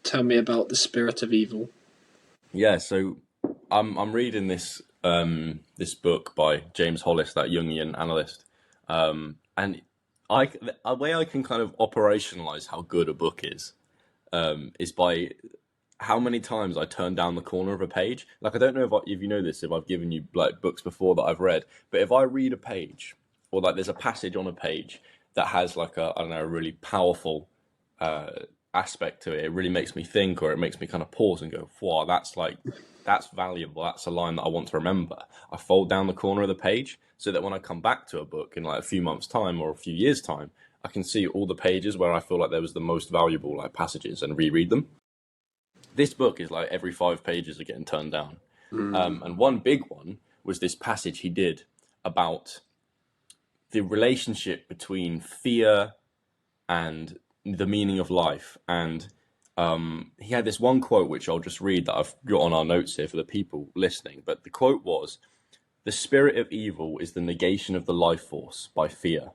Tell me about the spirit of evil. Yeah, so I'm reading this book by James Hollis, that Jungian analyst, and a way I can kind of operationalize how good a book is by how many times I turn down the corner of a page. Like, I don't know if you know this, if I've given you like books before that I've read, but if I read a page, or like there's a passage on a page that has like I don't know, a really powerful uh, aspect to it, it really makes me think, or it makes me kind of pause and go, wow, that's valuable. That's a line that I want to remember. I fold down the corner of the page so that when I come back to a book in like a few months' time or a few years' time, I can see all the pages where I feel like there was the most valuable like passages and reread them. This book is like every 5 pages are getting turned down. And one big one was this passage he did about the relationship between fear and the meaning of life. And he had this one quote, which I'll just read, that I've got on our notes here for the people listening. But the quote was, "The spirit of evil is the negation of the life force by fear.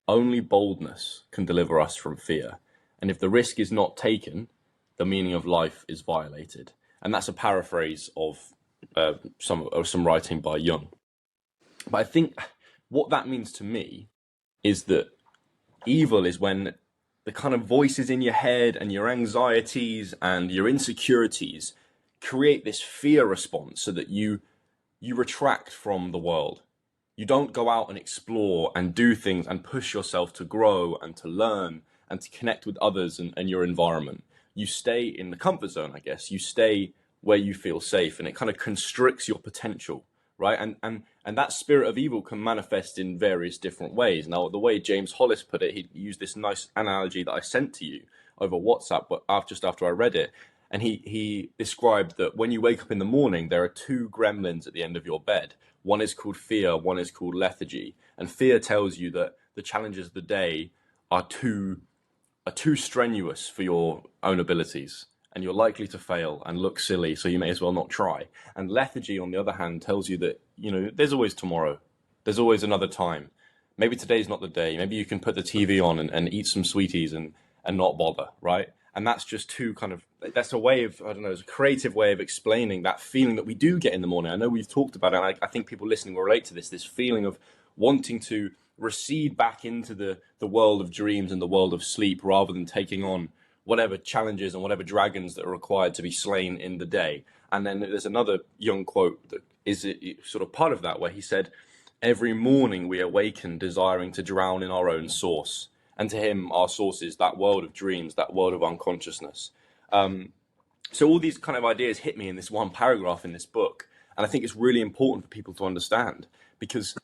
Only boldness can deliver us from fear. And if the risk is not taken, the meaning of life is violated." And that's a paraphrase of some writing by Jung. But I think what that means to me is that evil is when the kind of voices in your head and your anxieties and your insecurities create this fear response, so that you retract from the world. You don't go out and explore and do things and push yourself to grow and to learn and to connect with others and your environment. You stay in the comfort zone, I guess. You stay where you feel safe, and it kind of constricts your potential, right? And that spirit of evil can manifest in various different ways. Now, the way James Hollis put it, he used this nice analogy that I sent to you over WhatsApp, but just after I read it. And he described that when you wake up in the morning, there are two gremlins at the end of your bed. One is called fear, one is called lethargy. And fear tells you that the challenges of the day are too strenuous for your own abilities, and you're likely to fail and look silly, so you may as well not try. And lethargy, on the other hand, tells you that, there's always tomorrow. There's always another time. Maybe today's not the day. Maybe you can put the TV on and eat some sweeties and not bother, right? And that's just that's a way of, I don't know, it's a creative way of explaining that feeling that we do get in the morning. I know we've talked about it, and I think people listening will relate to this feeling of wanting to recede back into the world of dreams and the world of sleep, rather than taking on whatever challenges and whatever dragons that are required to be slain in the day. And then there's another Jung quote that is sort of part of that, where he said, "Every morning we awaken desiring to drown in our own source." And to him, our source is that world of dreams, that world of unconsciousness. So all these kind of ideas hit me in this one paragraph in this book. And I think it's really important for people to understand, because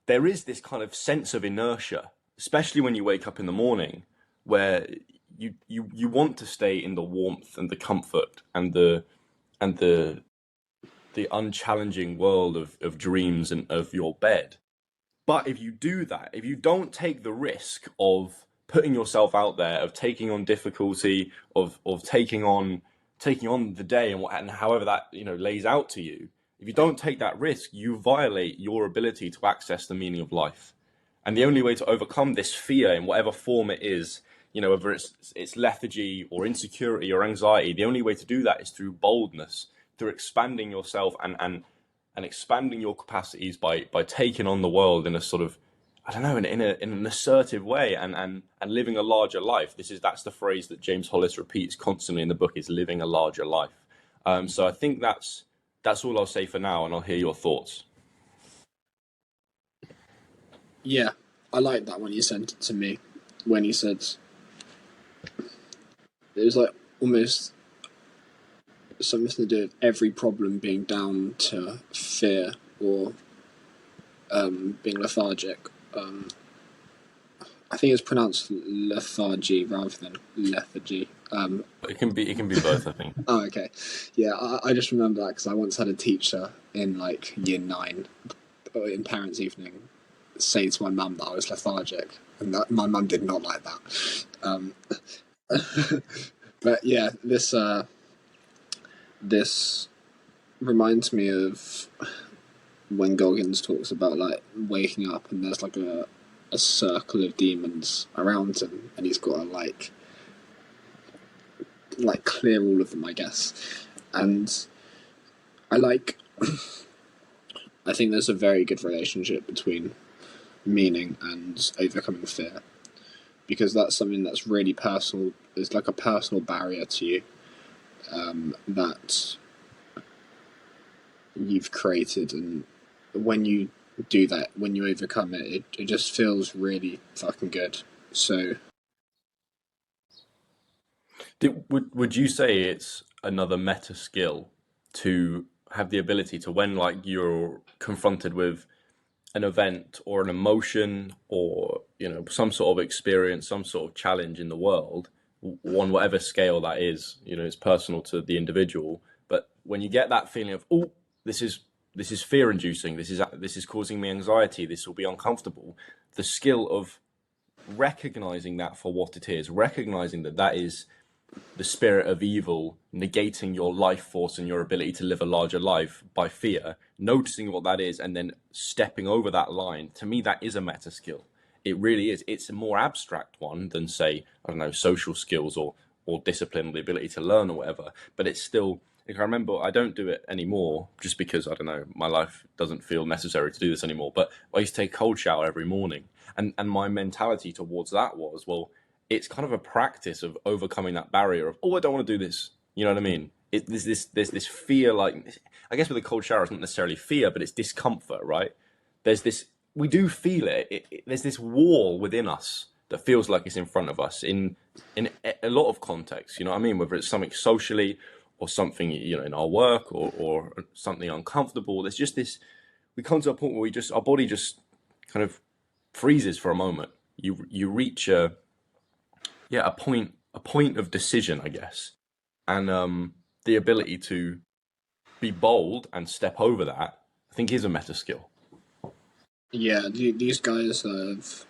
there is this kind of sense of inertia, especially when you wake up in the morning, where you want to stay in the warmth and the comfort and the unchallenging world of dreams and of your bed. But if you do that, if you don't take the risk of putting yourself out there, of taking on difficulty, of taking on the day and however that lays out to you, if you don't take that risk, you violate your ability to access the meaning of life. And the only way to overcome this fear, in whatever form it is, whether it's lethargy or insecurity or anxiety, the only way to do that is through boldness, through expanding yourself and expanding your capacities by taking on the world in a sort of, I don't know, in an assertive way, and living a larger life. That's the phrase that James Hollis repeats constantly in the book, is living a larger life. So I think that's all I'll say for now, and I'll hear your thoughts. Yeah, I like that when you sent it to me, when he said, it was like almost something to do with every problem being down to fear or being lethargic. I think it's pronounced lethargy rather than lethargy. It can be both, I think. Oh, okay. Yeah, I just remember that because I once had a teacher in like year 9 in parents' evening say to my mum that I was lethargic, and that my mum did not like that. But yeah, this reminds me of when Goggins talks about like waking up and there's like a circle of demons around him, and he's got to like like clear all of them, I guess. And I like. I think there's a very good relationship between meaning and overcoming fear, because that's something that's really personal. It's like a personal barrier to you, that you've created, and when you do that, when you overcome it, it just feels really fucking good. So Would you say it's another meta skill to have the ability to, when like you're confronted with an event or an emotion or some sort of experience, some sort of challenge in the world, on whatever scale that is, it's personal to the individual. But when you get that feeling of, oh, this is fear inducing, this is causing me anxiety, this will be uncomfortable, the skill of recognizing that for what it is, recognizing that that is the spirit of evil negating your life force and your ability to live a larger life by fear, noticing what that is and then stepping over that line, to me that is a meta skill. It really is. It's a more abstract one than, say, I don't know, social skills or discipline or the ability to learn or whatever, but it's still, like, I remember, I don't do it anymore just because, I don't know, my life doesn't feel necessary to do this anymore, but I used to take a cold shower every morning, and my mentality towards that was, well, it's kind of a practice of overcoming that barrier of, oh, I don't want to do this. You know what I mean? There's this fear, like, I guess with a cold shower, it's not necessarily fear, but it's discomfort, right? There's this, we do feel it. There's this wall within us that feels like it's in front of us in a lot of contexts. You know what I mean? Whether it's something socially or something, in our work or something uncomfortable. There's just this, we come to a point where our body just kind of freezes for a moment. You reach a point of decision, I guess, and the ability to be bold and step over that, I think, is a meta skill. yeah, these guys have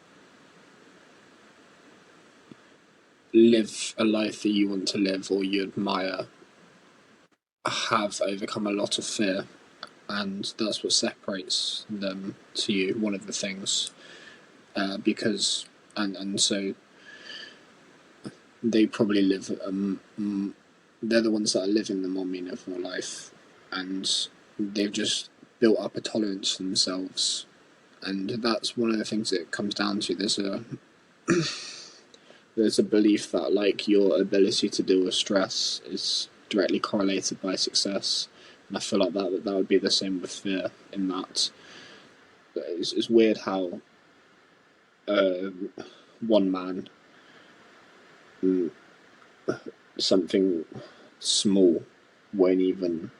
live a life that you want to live or you admire have overcome a lot of fear, and that's what separates them to you. One of the things, because and so they probably live. They're the ones that are living the more meaningful life, and they've just built up a tolerance for themselves, and that's one of the things that it comes down to. There's a belief that, like, your ability to deal with stress is directly correlated by success, and I feel like that would be the same with fear. In that, it's weird how one man, something small, won't even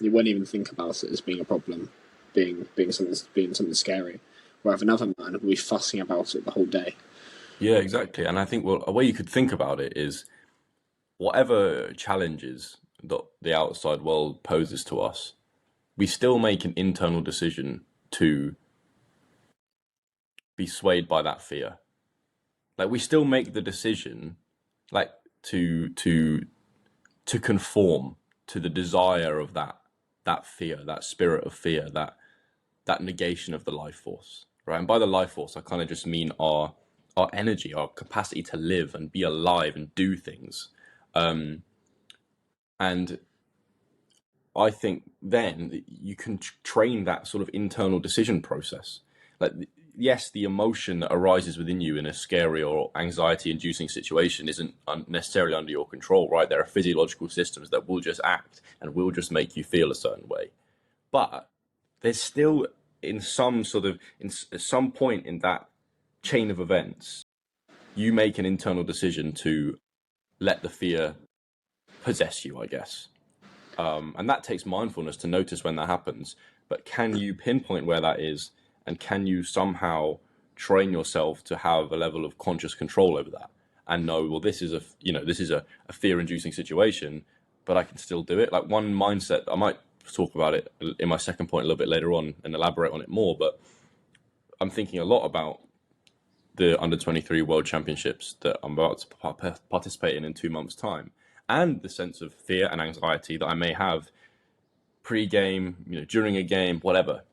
you won't even think about it as being a problem, being something scary. Whereas another man will be fussing about it the whole day. Yeah, exactly. And I think, well, a way you could think about it is whatever challenges that the outside world poses to us, we still make an internal decision to be swayed by that fear. Like, we still make the decision, like, to conform to the desire of that fear, that spirit of fear, that negation of the life force, right? And by the life force, I kind of just mean our energy, our capacity to live and be alive and do things. And I think then you can train that sort of internal decision process. Like, yes, the emotion that arises within you in a scary or anxiety-inducing situation isn't necessarily under your control, right? There are physiological systems that will just act and will just make you feel a certain way. But there's still, in some point in that chain of events, you make an internal decision to let the fear possess you, I guess. And that takes mindfulness to notice when that happens. But can you pinpoint where that is? And can you somehow train yourself to have a level of conscious control over that and know, well, this is a fear-inducing situation, but I can still do it. Like, one mindset, I might talk about it in my second point a little bit later on and elaborate on it more, but I'm thinking a lot about the under-23 World Championships that I'm about to participate in 2 months' time, and the sense of fear and anxiety that I may have pre-game, during a game, whatever,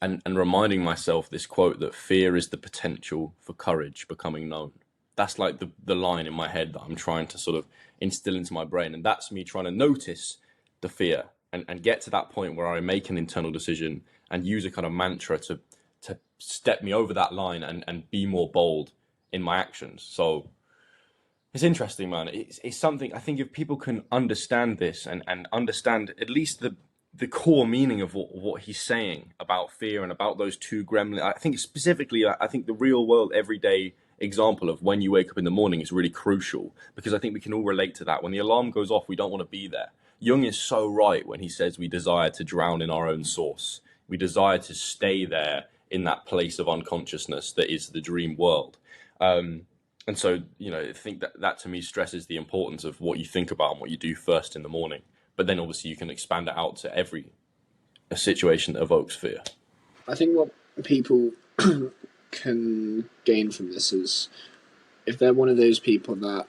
and reminding myself this quote that fear is the potential for courage becoming known. That's like the line in my head that I'm trying to sort of instill into my brain. And that's me trying to notice the fear and get to that point where I make an internal decision and use a kind of mantra to step me over that line and be more bold in my actions. So it's interesting, man. It's something I think if people can understand this and understand at least the core meaning of what he's saying about fear and about those two gremlins. I think specifically, I think the real world everyday example of when you wake up in the morning is really crucial, because I think we can all relate to that. When the alarm goes off, we don't want to be there. Jung is so right when he says we desire to drown in our own source. We desire to stay there in that place of unconsciousness that is the dream world. And so, I think that to me stresses the importance of what you think about and what you do first in the morning. But then obviously you can expand it out to a situation that evokes fear. I think what people can gain from this is if they're one of those people that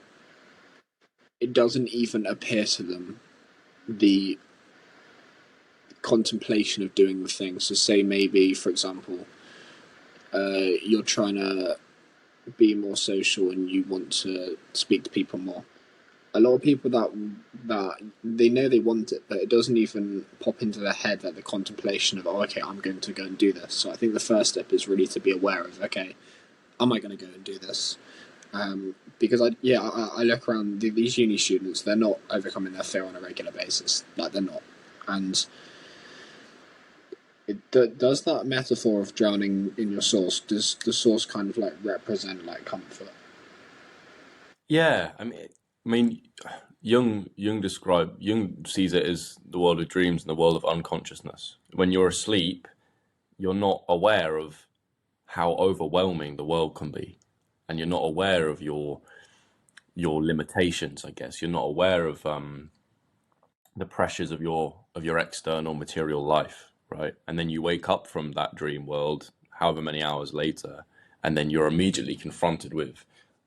it doesn't even appear to them the contemplation of doing the thing. So say maybe, for example, you're trying to be more social and you want to speak to people more. A lot of people that they know they want it, but it doesn't even pop into their head that the contemplation of, okay, I'm going to go and do this. So I think the first step is really to be aware of, okay, am I going to go and do this? Because I look around these uni students, they're not overcoming their fear on a regular basis. Like, they're not. And does that metaphor of drowning in your source, does the source kind of like represent like comfort? Yeah, I mean, Jung sees it as the world of dreams and the world of unconsciousness. When you're asleep, you're not aware of how overwhelming the world can be, and you're not aware of your limitations. I guess you're not aware of the pressures of your external material life, right? And then you wake up from that dream world, however many hours later, and then you're immediately confronted with,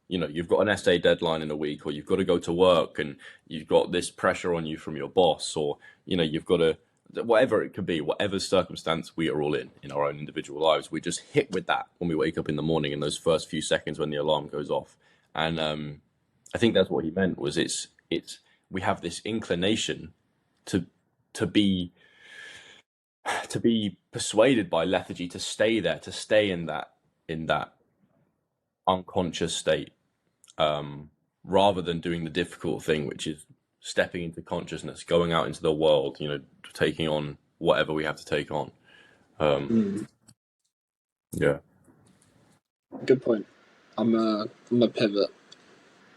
you've got an essay deadline in a week, or you've got to go to work, and you've got this pressure on you from your boss, or you've got to, whatever it could be, whatever circumstance we are all in our own individual lives, we just hit with that when we wake up in the morning in those first few seconds when the alarm goes off. And I think that's what he meant, was it's we have this inclination to to be persuaded by lethargy to stay there, to stay in that unconscious state, rather than doing the difficult thing, which is stepping into consciousness, going out into the world, taking on whatever we have to take on. Yeah. Good point. I'm a pivot.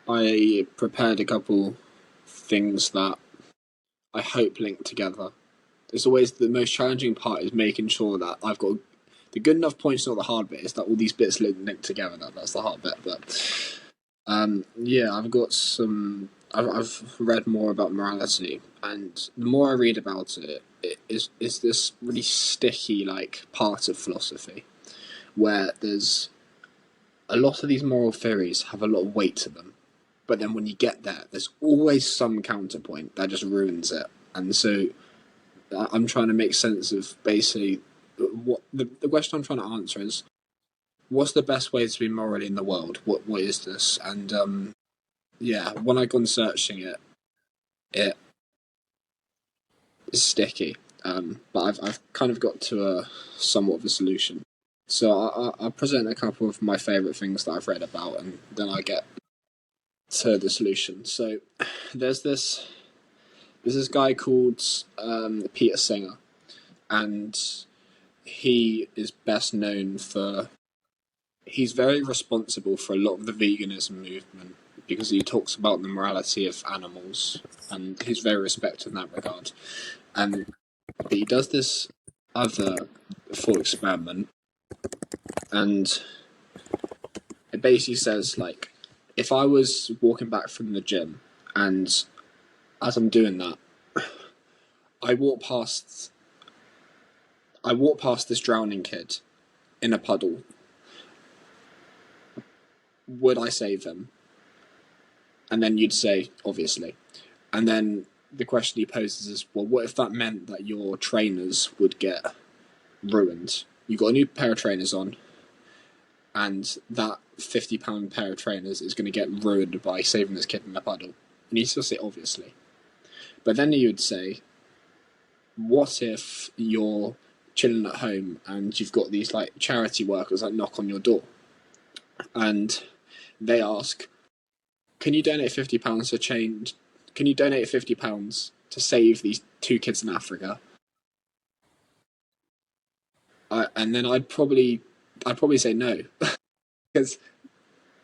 I prepared a couple things that I hope link together. It's always the most challenging part is making sure that I've got the good enough points, not the hard bit. Is that all these bits link together? That's the hard bit. But I've got some. I've read more about morality, and the more I read about it, it is this really sticky like part of philosophy where there's a lot of these moral theories have a lot of weight to them, but then when you get there, there's always some counterpoint that just ruins it. And so I'm trying to make sense of basically what the question I'm trying to answer is: what's the best way to be morally in the world? What is this? And when I gone searching it, it is sticky. But I've kind of got to a somewhat of a solution. So I'll present a couple of my favourite things that I've read about, and then I get to the solution. So there's this guy called Peter Singer, and he is best known for he's very responsible for a lot of the veganism movement because he talks about the morality of animals, and he's very respected in that regard. And but he does this other thought experiment, and it basically says like, if I was walking back from the gym, and as I'm doing that, I walk past this drowning kid in a puddle, would I save him? And then you'd say, obviously. And then the question he poses is, well, what if that meant that your trainers would get ruined? You got a new pair of trainers on, and that £50 pair of trainers is going to get ruined by saving this kid in a puddle. And you still say obviously, but then you'd say, what if you're chilling at home and you've got these like charity workers that knock on your door, and they ask, "Can you donate £50 for change? Can you donate £50 to save these 2 kids in Africa?" And then I'd probably say no, because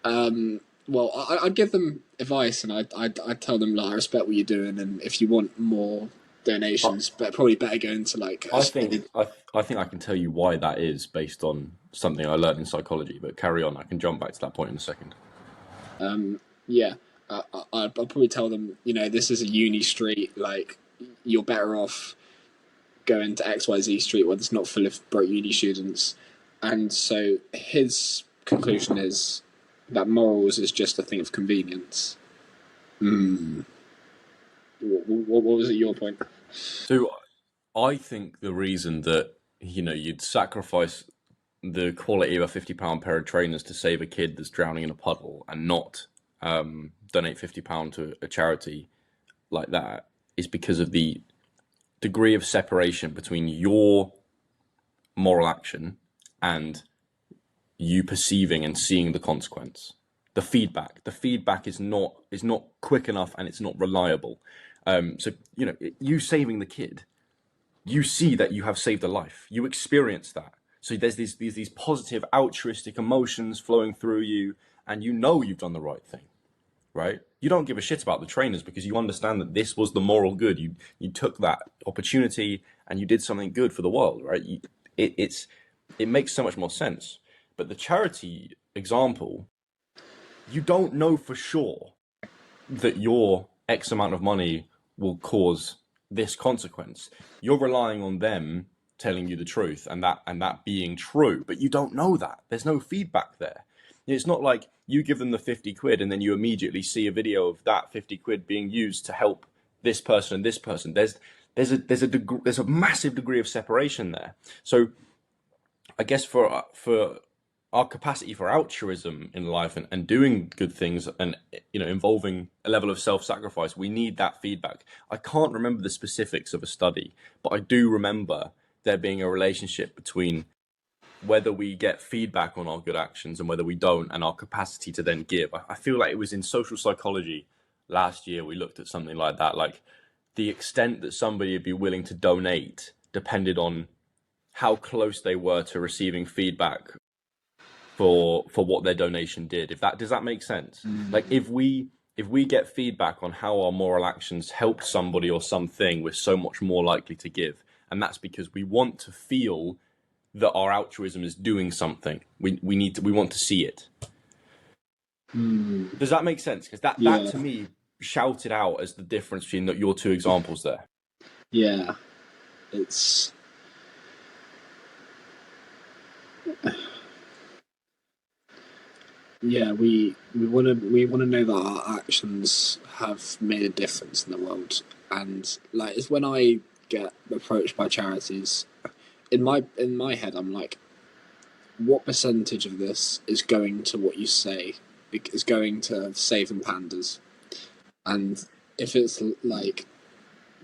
well, I'd give them advice, and I'd tell them, like, I respect what you're doing, and if you want more donations, but probably better go into like. I think I can tell you why that is based on something I learned in psychology. But carry on. I can jump back to that point in a second. Yeah, I'll probably tell them, this is a uni street. Like, you're better off going to XYZ street where it's not full of broke uni students. And so his conclusion is that morals is just a thing of convenience. What was it, your point? So I think the reason that you'd sacrifice the quality of a £50 pair of trainers to save a kid that's drowning in a puddle and not donate £50 to a charity like that is because of the degree of separation between your moral action and you perceiving and seeing the consequence. The feedback is not quick enough, and it's not reliable. So you saving the kid, you see that you have saved a life. You experience that. So there's these positive altruistic emotions flowing through you, and you've done the right thing, right? You don't give a shit about the trainers because you understand that this was the moral good. You took that opportunity and you did something good for the world, right? It makes so much more sense. But the charity example, you don't know for sure that your X amount of money will cause this consequence. You're relying on them telling you the truth and that being true, but you don't know that. There's no feedback there. It's not like you give them the 50 quid and then you immediately see a video of that 50 quid being used to help this person and this person. There's a massive degree of separation there. So I guess for our capacity for altruism in life and doing good things and involving a level of self-sacrifice, we need that feedback. I can't remember the specifics of a study, but I do remember there being a relationship between whether we get feedback on our good actions and whether we don't, and our capacity to then give. I feel like it was in social psychology last year we looked at something like that, like the extent that somebody would be willing to donate depended on how close they were to receiving feedback for what their donation did. Does that make sense? Like if we get feedback on how our moral actions helped somebody or something, we're so much more likely to give. And that's because we want to feel that our altruism is doing something. We want to see it. Does that make sense? Because that to me shouted out as the difference between your 2 examples there. Yeah, it's yeah. We want to know that our actions have made a difference in the world, and like it's when I get approached by charities, in my head, I'm like, what percentage of this is going to what you say is going to saving pandas? And if it's like,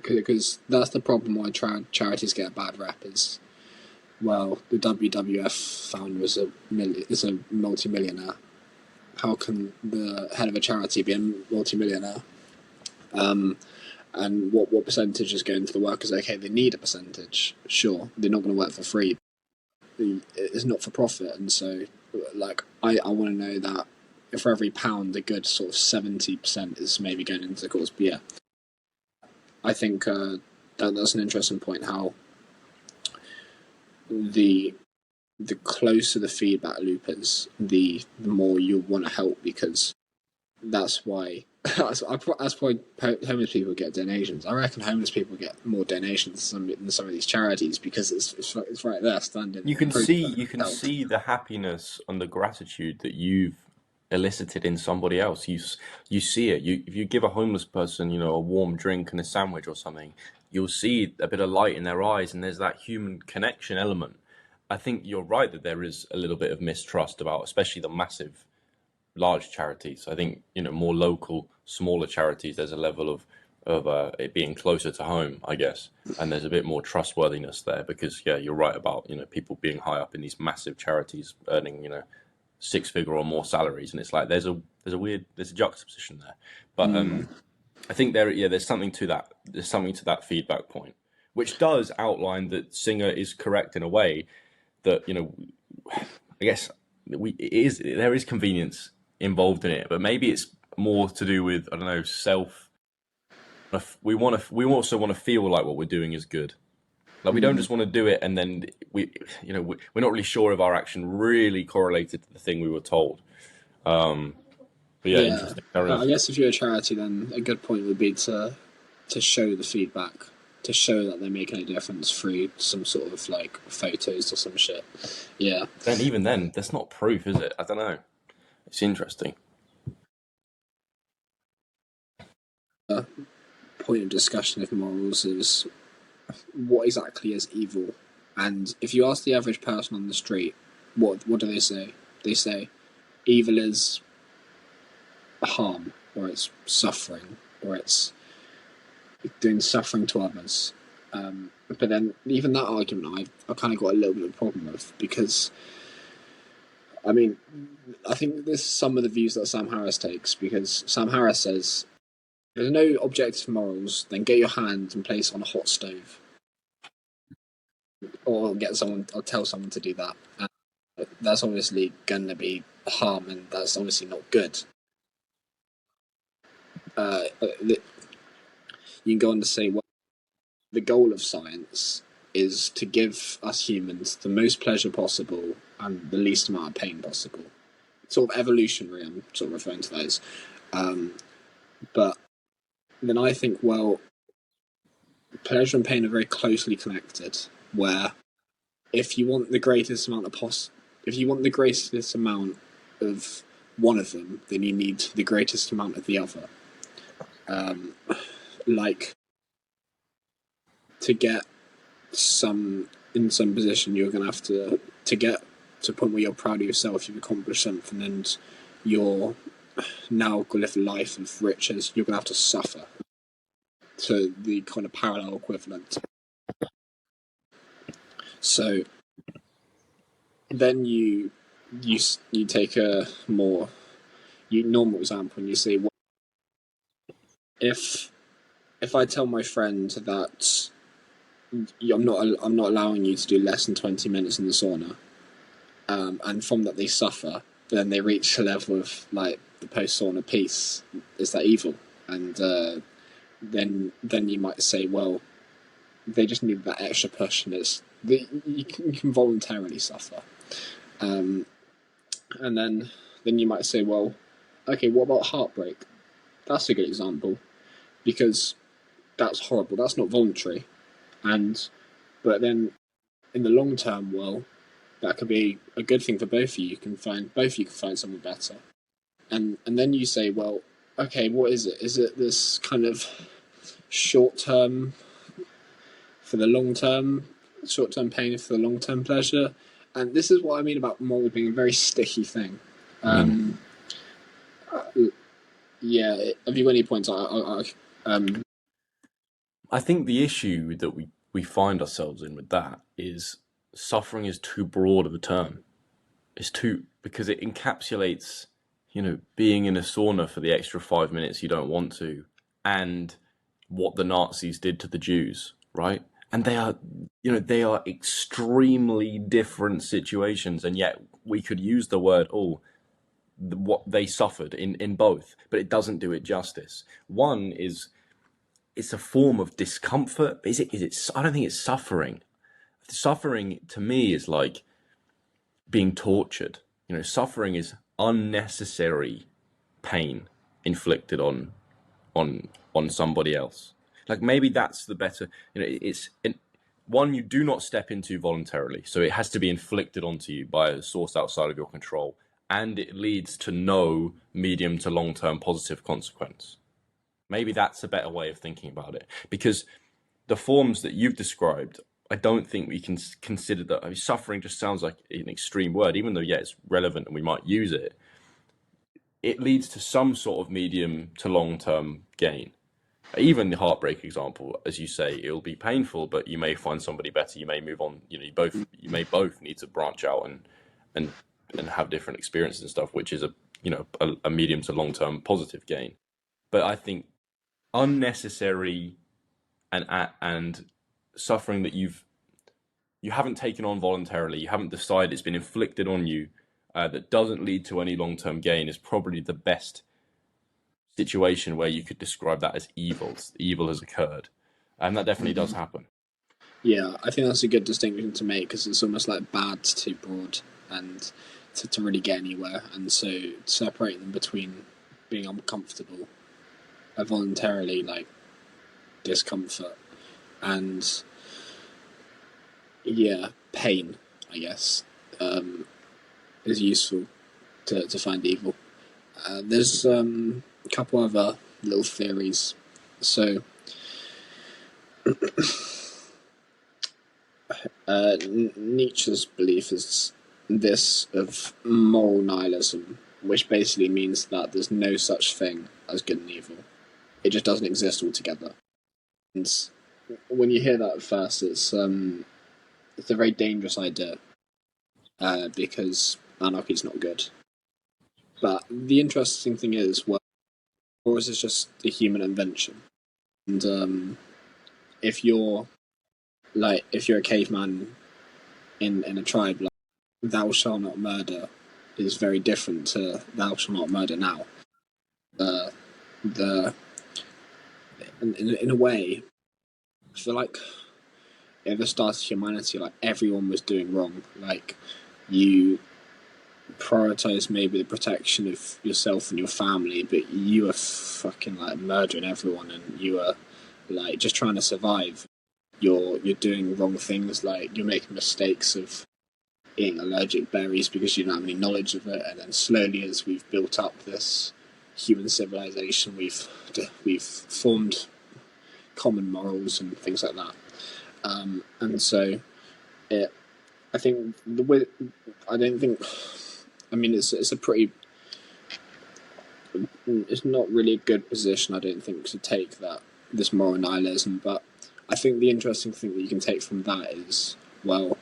because that's the problem why charities get a bad rap is, well, the WWF founder is a multi-millionaire. How can the head of a charity be a multi-millionaire? And what percentage is going to the workers? Okay, they need a percentage. Sure, they're not going to work for free. It's not for profit, and so like I want to know that if for every pound, a good sort of 70% is maybe going into the cause. But yeah, I think that's an interesting point. How the closer the feedback loop is, the more you want to help, because that's why that's why homeless people get donations. I reckon homeless people get more donations than some of these charities, because it's right there standing. You can see the happiness and the gratitude that you've elicited in somebody else. You see it. If you give a homeless person a warm drink and a sandwich or something, you'll see a bit of light in their eyes, and there's that human connection element. I think you're right that there is a little bit of mistrust about, especially the massive, large charities. I think, more local, smaller charities, there's a level of it being closer to home, I guess, and there's a bit more trustworthiness there because, yeah, you're right about people being high up in these massive charities earning six-figure or more salaries, and it's like there's a juxtaposition there, but I think there's something to that. There's something to that feedback point, which does outline that Singer is correct in a way that I guess there is convenience involved in it, but maybe it's more to do with, I don't know, self. We also want to feel like what we're doing is good. Like we don't just want to do it and then we're not really sure if our action really correlated to the thing we were told. But yeah, Yeah, interesting. Carry on. I guess if you're a charity, then a good point would be to show the feedback, to show that they're making a difference through some sort of like photos or some shit. Yeah. Then even then, that's not proof, is it? I don't know. It's interesting. Point of discussion of morals is what exactly is evil, and if you ask the average person on the street, what do they say? They say evil is harm, or it's suffering, or it's doing suffering to others. But then even that argument I kind of got a little bit of a problem with, because I mean, I think this is some of the views that Sam Harris takes, because Sam Harris says if there's no objective morals, then get your hand and place on a hot stove, or tell someone to do that. And that's obviously going to be harm, and that's obviously not good. You can go on to say, well, the goal of science is to give us humans the most pleasure possible and the least amount of pain possible. Sort of evolutionary, I'm sort of referring to those. But then I think, well, pleasure and pain are very closely connected, where if you want the greatest amount of one of them, then you need the greatest amount of the other. Like, to get in some position, you're going to have to get to a point where you're proud of yourself, you've accomplished something, and you're now going to live a life of riches, you're going to have to suffer. To the kind of parallel equivalent. So then you take a more normal example, and you say, well, if I tell my friend that I'm not allowing you to do less than 20 minutes in the sauna, and from that they suffer, but then they reach a level of like the post sauna peace, is that evil? And then you might say, well, they just need that extra push, and you can voluntarily suffer. And then you might say, well, okay, what about heartbreak? That's a good example, because that's horrible. That's not voluntary, but then in the long term, well, that could be a good thing for both of you. Both of you can find someone better, and then you say, well, okay, what is it? Is it this kind of short term for the long term, short term pain for the long term pleasure? And this is what I mean about moral being a very sticky thing. Yeah, have you got any points? I think the issue that we find ourselves in with that is suffering is too broad of a term. It's too, because it encapsulates, being in a sauna for the extra 5 minutes you don't want to, and what the Nazis did to the Jews, right? And they are extremely different situations, and yet we could use the word, what they suffered in both, but it doesn't do it justice. One is, it's a form of discomfort. Is it? I don't think it's suffering. Suffering to me is like being tortured. Suffering is unnecessary pain inflicted on somebody else. Like, maybe that's the better. It's one you do not step into voluntarily, so it has to be inflicted onto you by a source outside of your control, and it leads to no medium to long-term positive consequence. Maybe that's a better way of thinking about it, because the forms that you've described I don't think we can consider that. I mean, suffering just sounds like an extreme word, even though, yeah, it's relevant and we might use it. It leads to some sort of medium to long term gain. Even the heartbreak example, as you say, it'll be painful, but you may find somebody better. You may move on. You may both need to branch out and and have different experiences and stuff, which is a medium to long term positive gain. But I think unnecessary and suffering that you haven't taken on voluntarily, you haven't decided, it's been inflicted on you, that doesn't lead to any long term gain is probably the best situation where you could describe that as evil. Evil has occurred, and that definitely does happen. Yeah, I think that's a good distinction to make because it's almost like bad's too broad and to really get anywhere. And so separate them between being uncomfortable, voluntarily like discomfort, and yeah, pain, I guess, is useful to find evil. There's a couple other little theories. So Nietzsche's belief is this of moral nihilism, which basically means that there's no such thing as good and evil. It just doesn't exist altogether. And when you hear that at first, it's a very dangerous idea because anarchy is not good. But the interesting thing is, well, or is this just a human invention? And if you're a caveman in a tribe, like thou shalt not murder is very different to thou shalt not murder now. The in a way, I feel like at the start of humanity, like everyone was doing wrong. Like you prioritize maybe the protection of yourself and your family, but you were fucking like murdering everyone, and you were like just trying to survive. You're doing wrong things, like you're making mistakes of eating allergic berries because you don't have any knowledge of it, and then slowly, as we've built up this human civilization, we've formed common morals and things like that. And so, I think I don't think. I mean, it's a pretty. It's not really a good position, I don't think, to take this moral nihilism. But I think the interesting thing that you can take from that is, well,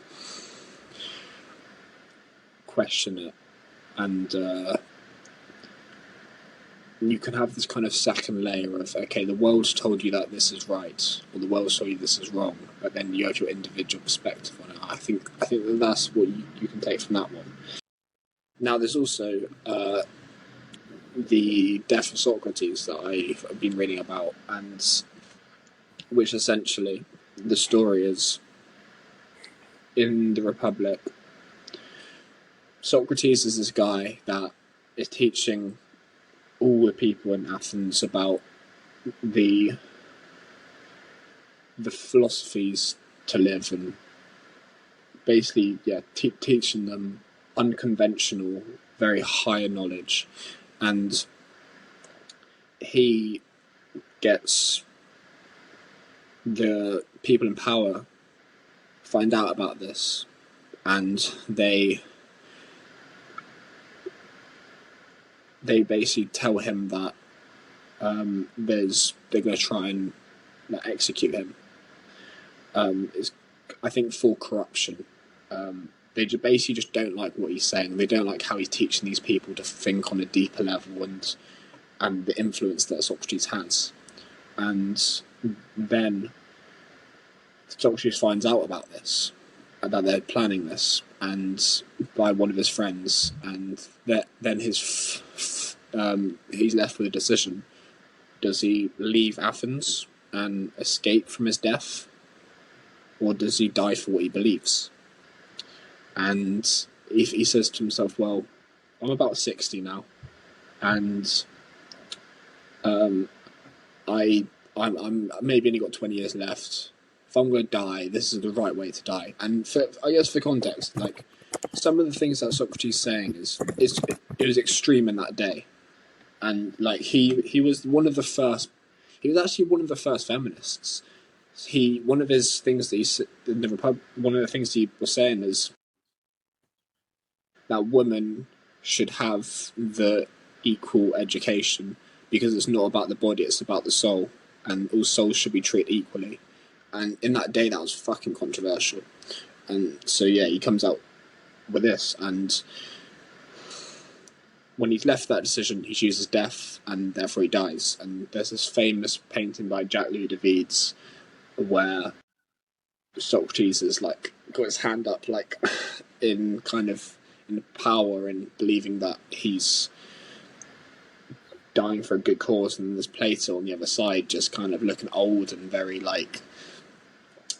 question it, and you can have this kind of second layer of, okay, the world's told you that this is right, or the world's told you this is wrong, but then you have your individual perspective on it. I think that's what you can take from that one. Now, there's also the death of Socrates that I've been reading about, and which essentially the story is in the Republic. Socrates is this guy that is teaching all the people in Athens about the philosophies to live, and basically, teaching them unconventional, very higher knowledge. And he gets the people in power find out about this, and they basically tell him that they're going to try and execute him. It's, I think, full corruption. They basically just don't like what he's saying. They don't like how he's teaching these people to think on a deeper level and the influence that Socrates has. And then Socrates finds out about this, that they're planning this, and by one of his friends, and then he's left with a decision. Does he leave Athens and escape from his death, or does he die for what he believes? And he says to himself, well, I'm about 60 now, and I'm maybe only got 20 years left. If I'm going to die, this is the right way to die. And I guess for context, like, some of the things that Socrates is saying it was extreme in that day, and like he was one of the first. He was actually one of the first feminists, one of his things that one of the things he was saying is that women should have the equal education because it's not about the body, it's about the soul, and all souls should be treated equally. And in that day, that was fucking controversial. And so yeah, he comes out with this, and when he's left that decision, he chooses death, and therefore he dies. And there's this famous painting by Jacques-Louis David's where Socrates has like got his hand up, like in kind of in power and believing that he's dying for a good cause, and there's Plato on the other side, just kind of looking old and very like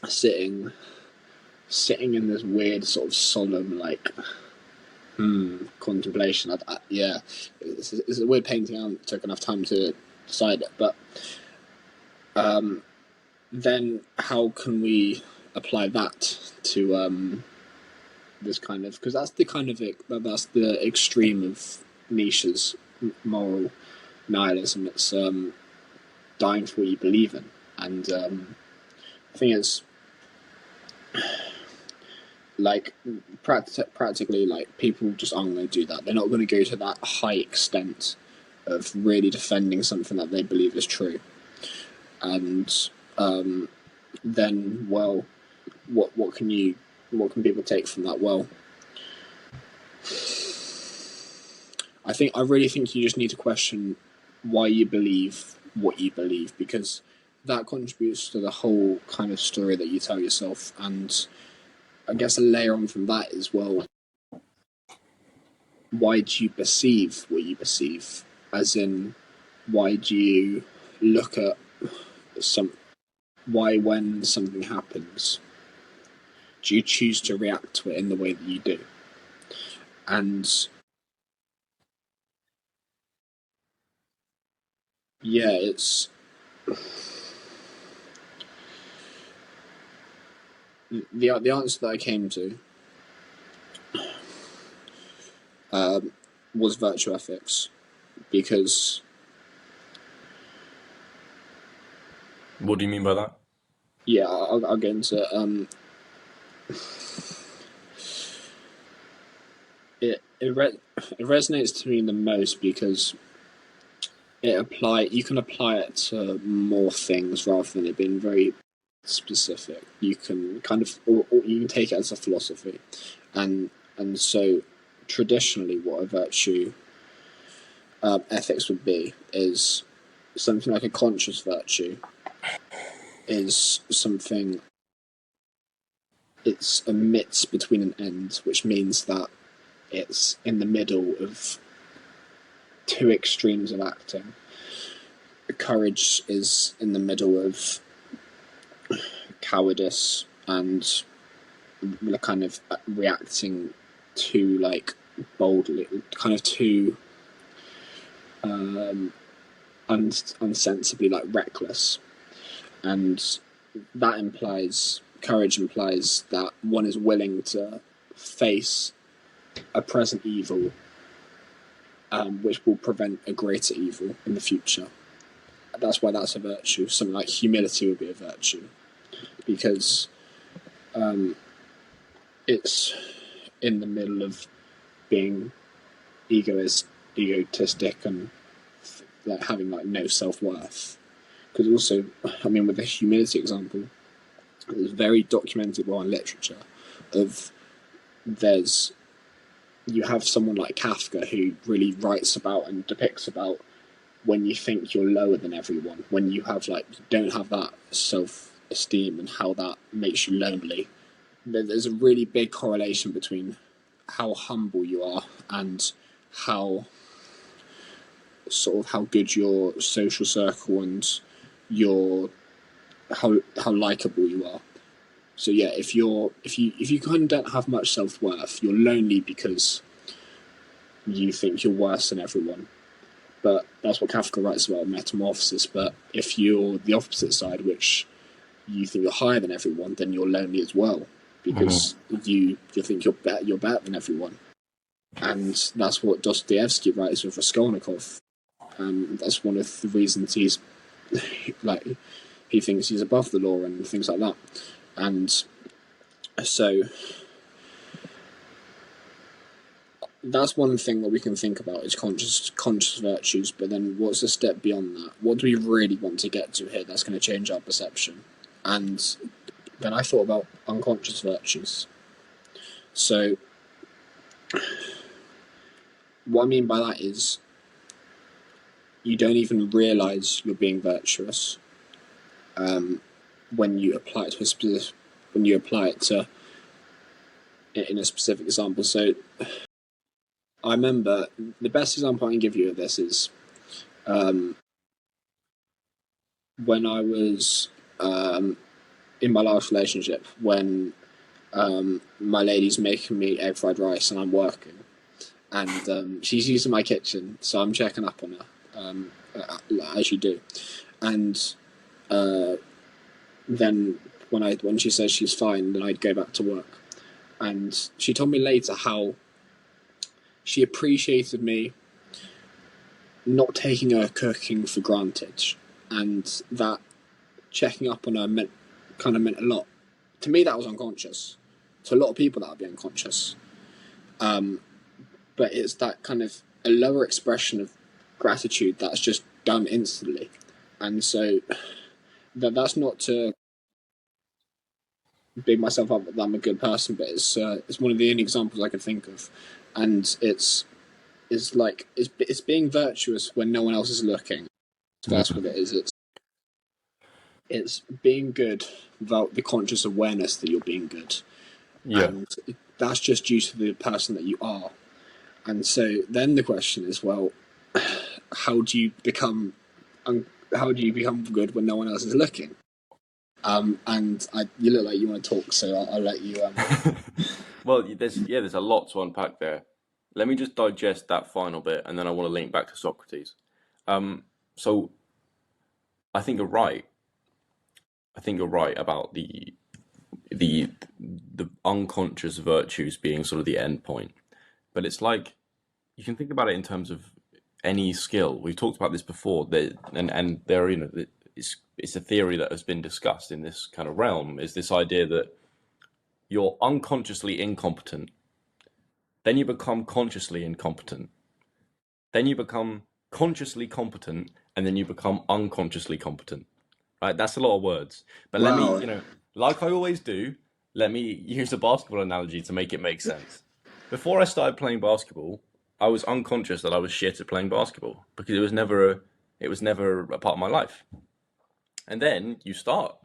sitting in this weird sort of solemn like contemplation. Yeah, it's a weird painting. I haven't took enough time to decide it, but then how can we apply that to this kind of, because that's the extreme of Nietzsche's moral nihilism. It's dying for what you believe in, and the thing is, like practically, like people just aren't going to do that. They're not going to go to that high extent of really defending something that they believe is true. And then, well, what can people take from that? Well, I really think you just need to question why you believe what you believe, because that contributes to the whole kind of story that you tell yourself. And I guess a layer on from that is, well, why do you perceive what you perceive? As in, why do you look at why when something happens, do you choose to react to it in the way that you do? And yeah, it's the answer that I came to was virtue ethics, because What do you mean by that? yeah, I'll get into it. It resonates to me the most because you can apply it to more things rather than it being very specific. You can kind of, or you can take it as a philosophy, and so traditionally, what a virtue ethics would be is something like a conscious virtue. Is something, it's a midst between an end, which means that it's in the middle of two extremes of acting. Courage is in the middle of cowardice and kind of reacting too like boldly, kind of too unsensibly, like reckless. And courage implies that one is willing to face a present evil, which will prevent a greater evil in the future. That's why that's a virtue. Something like humility would be a virtue, because it's in the middle of being egotistic and like having like no self-worth. Because also, I mean, with the humility example, it's very documented well in literature of you have someone like Kafka who really writes about and depicts about when you think you're lower than everyone, when you have you don't have that self-esteem and how that makes you lonely. There's a really big correlation between how humble you are and how good your social circle and how likable you are. So yeah, if you kind of don't have much self-worth, you're lonely because you think you're worse than everyone. But that's what Kafka writes about in Metamorphosis. But if you're the opposite side, which you think you're higher than everyone, then you're lonely as well, because you think you're better than everyone. And that's what Dostoevsky writes with Raskolnikov. That's one of the reasons he's he thinks he's above the law and things like that. And so that's one thing that we can think about is conscious virtues. But then what's the step beyond that? What do we really want to get to here that's going to change our perception? And then I thought about unconscious virtues. So what I mean by that is you don't even realise you're being virtuous when you apply it to in a specific example. So I remember the best example I can give you of this is when I was in my last relationship, when my lady's making me egg fried rice and I'm working, and she's using my kitchen, so I'm checking up on her, as you do, and then when she says she's fine, then I'd go back to work, and she told me later how she appreciated me not taking her cooking for granted, and that checking up on her meant a lot. To me, that was unconscious. To a lot of people, that would be unconscious. But it's that kind of a lower expression of gratitude that's just done instantly. And so that's not to big myself up that I'm a good person, but it's one of the only examples I could think of. And it's being virtuous when no one else is looking. So that's what it is. It's being good without the conscious awareness that you're being good. Yeah. And that's just due to the person that you are. And so then the question is, well, how do you become good when no one else is looking? And you look like you want to talk, so I'll let you. Well, there's a lot to unpack there. Let me just digest that final bit, and then I want to link back to Socrates. So I think you're right. I think you're right about the unconscious virtues being sort of the end point. But it's like you can think about it in terms of any skill. We've talked about this before, and there, it's a theory that has been discussed in this kind of realm. Is this idea that you're unconsciously incompetent, then you become consciously incompetent, then you become consciously competent, and then you become unconsciously competent. Right? That's a lot of words. But Wow. Let me, like I always do, let me use a basketball analogy to make it make sense. Before I started playing basketball, I was unconscious that I was shit at playing basketball because it was never a part of my life. And then you start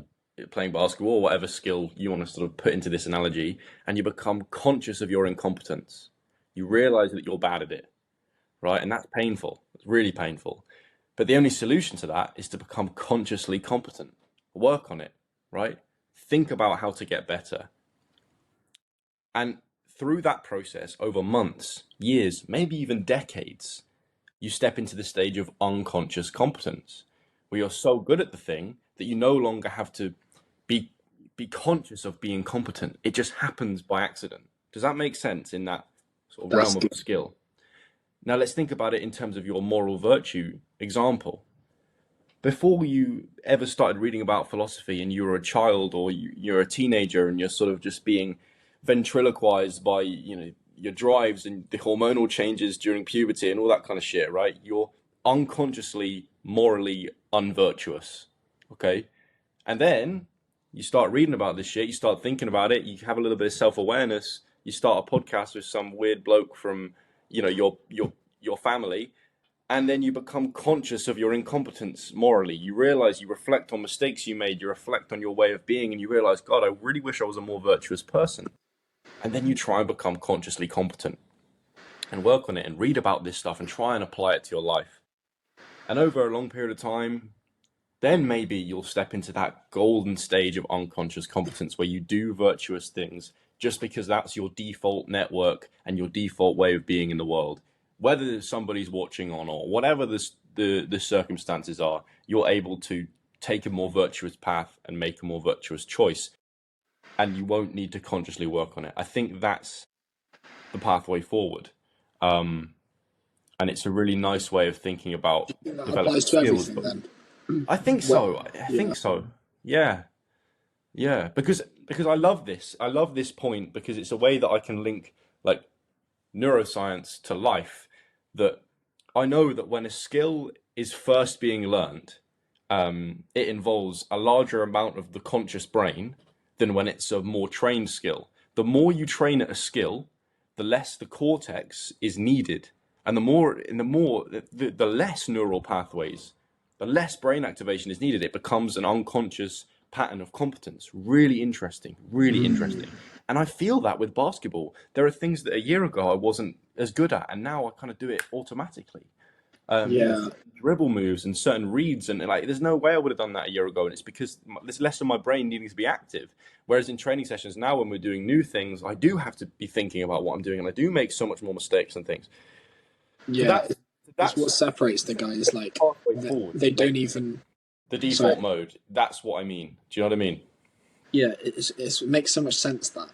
playing basketball or whatever skill you want to sort of put into this analogy, and you become conscious of your incompetence. You realize that you're bad at it, right? And that's painful. It's really painful. But the only solution to that is to become consciously competent. Work on it, right? Think about how to get better. And through that process, over months, years, maybe even decades, you step into the stage of unconscious competence, where you're so good at the thing that you no longer have to be conscious of being competent. It just happens by accident. Does that make sense in that sort of realm of skill? Now let's think about it in terms of your moral virtue example. Before you ever started reading about philosophy and you were a child or you're a teenager and you're sort of just being ventriloquized by your drives and the hormonal changes during puberty and all that kind of shit, right? You're unconsciously morally unvirtuous, okay? And then you start reading about this shit, you start thinking about it, you have a little bit of self-awareness, you start a podcast with some weird bloke from your family, and then you become conscious of your incompetence morally. You realize, you reflect on mistakes you made, you reflect on your way of being, and you realize, God, I really wish I was a more virtuous person. And then you try and become consciously competent and work on it and read about this stuff and try and apply it to your life. And over a long period of time, then maybe you'll step into that golden stage of unconscious competence where you do virtuous things just because that's your default network and your default way of being in the world. Whether somebody's watching on or whatever the circumstances are, you're able to take a more virtuous path and make a more virtuous choice. And you won't need to consciously work on it. I think that's the pathway forward. And it's a really nice way of thinking about That developing applies to skills. everything then. I think so. I think so. Yeah, yeah. Because I love this point because it's a way that I can link like neuroscience to life. That I know that when a skill is first being learned, it involves a larger amount of the conscious brain than when it's a more trained skill. The more you train at a skill, the less the cortex is needed, and the less neural pathways, the less brain activation is needed. It becomes an unconscious pattern of competence. Really interesting, really interesting. And I feel that with basketball. There are things that a year ago I wasn't as good at, and now I kind of do it automatically. Yeah, Dribble moves and certain reads, and like, there's no way I would have done that a year ago, and it's because there's less of my brain needing to be active. Whereas in training sessions now, when we're doing new things, I do have to be thinking about what I'm doing, and I do make so much more mistakes and things. So yeah. It's that's what separates the guys. Like pathway forward. they don't even. The default Sorry. mode. That's what I mean. Do you know what I mean? Yeah, it makes so much sense that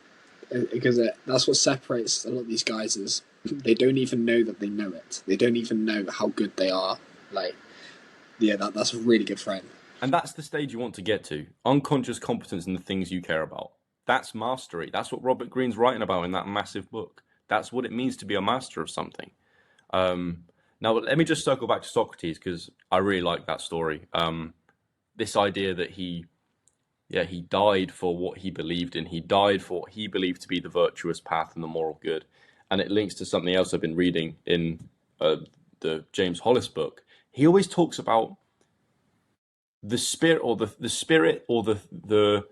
because that's what separates a lot of these guys is they don't even know that they know it. They don't even know how good they are. Like, yeah, that's a really good frame. And that's the stage you want to get to. Unconscious competence in the things you care about. That's mastery. That's what Robert Greene's writing about in that massive book. That's what it means to be a master of something. Now, let me just circle back to Socrates because I really like that story. This idea that he died for what he believed in. He died for what he believed to be the virtuous path and the moral good. And it links to something else I've been reading in the James Hollis book. He always talks about the spirit or the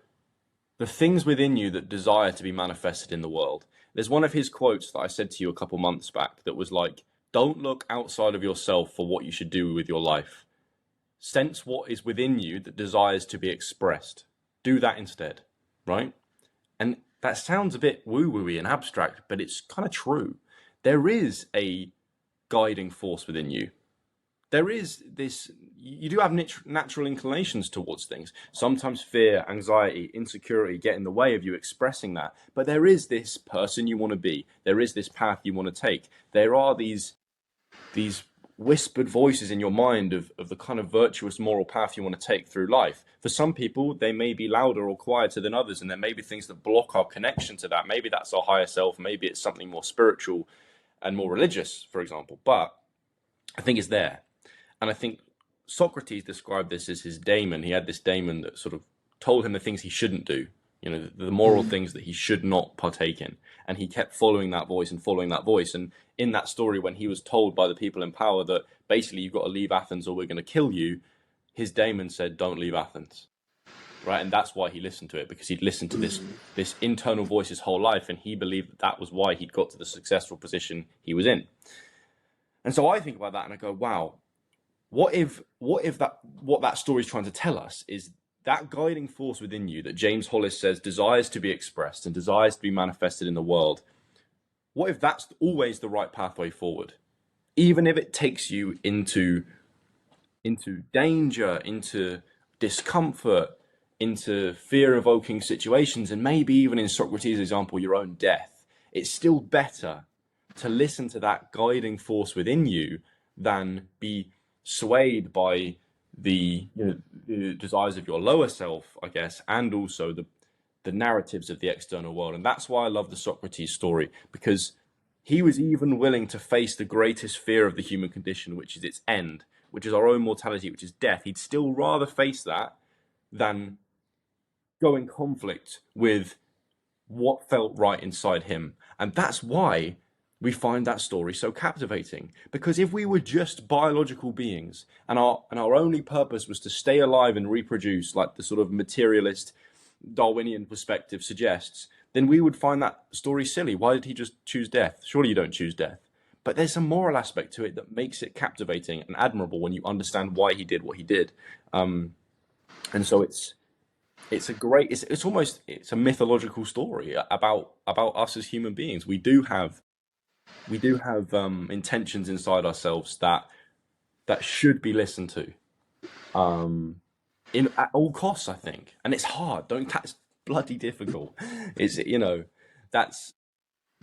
things within you that desire to be manifested in the world. There's one of his quotes that I said to you a couple months back that was like, don't look outside of yourself for what you should do with your life. Sense what is within you that desires to be expressed. Do that instead, right? And that sounds a bit woo-woo-y and abstract, but it's kind of true. There is a guiding force within you. There is this, you do have natural inclinations towards things. Sometimes fear, anxiety, insecurity get in the way of you expressing that. But there is this person you want to be. There is this path you want to take. There are these whispered voices in your mind of the kind of virtuous moral path you want to take through life. For some people, they may be louder or quieter than others, and there may be things that block our connection to that. Maybe that's our higher self. Maybe it's something more spiritual and more religious, for example. But I think it's there. And I think Socrates described this as his daemon. He had this daemon that sort of told him the things he shouldn't do, the moral things that he should not partake in. And he kept following that voice and following that voice. And in that story, when he was told by the people in power that basically you've got to leave Athens or we're going to kill you, his daemon said, don't leave Athens. Right? And that's why he listened to it, because he'd listened to this internal voice his whole life. And he believed that was why he'd got to the successful position he was in. And so I think about that and I go, wow, what if what that story is trying to tell us is that guiding force within you that James Hollis says desires to be expressed and desires to be manifested in the world? What if that's always the right pathway forward? Even if it takes you into danger, into discomfort, into fear-evoking situations, and maybe even in Socrates' example, your own death, it's still better to listen to that guiding force within you than be swayed by the desires of your lower self, I guess, and also the narratives of the external world. And that's why I love the Socrates story, because he was even willing to face the greatest fear of the human condition, which is its end, which is our own mortality, which is death. He'd still rather face that than go in conflict with what felt right inside him. And that's why we find that story so captivating. Because if we were just biological beings and our only purpose was to stay alive and reproduce, like the sort of materialist Darwinian perspective suggests, then we would find that story silly. Why did he just choose death? Surely you don't choose death. But there's a moral aspect to it that makes it captivating and admirable when you understand why he did what he did. And so it's a mythological story about us as human beings. We do have intentions inside ourselves that should be listened to, at all costs, I think. And it's hard. That's bloody difficult. It's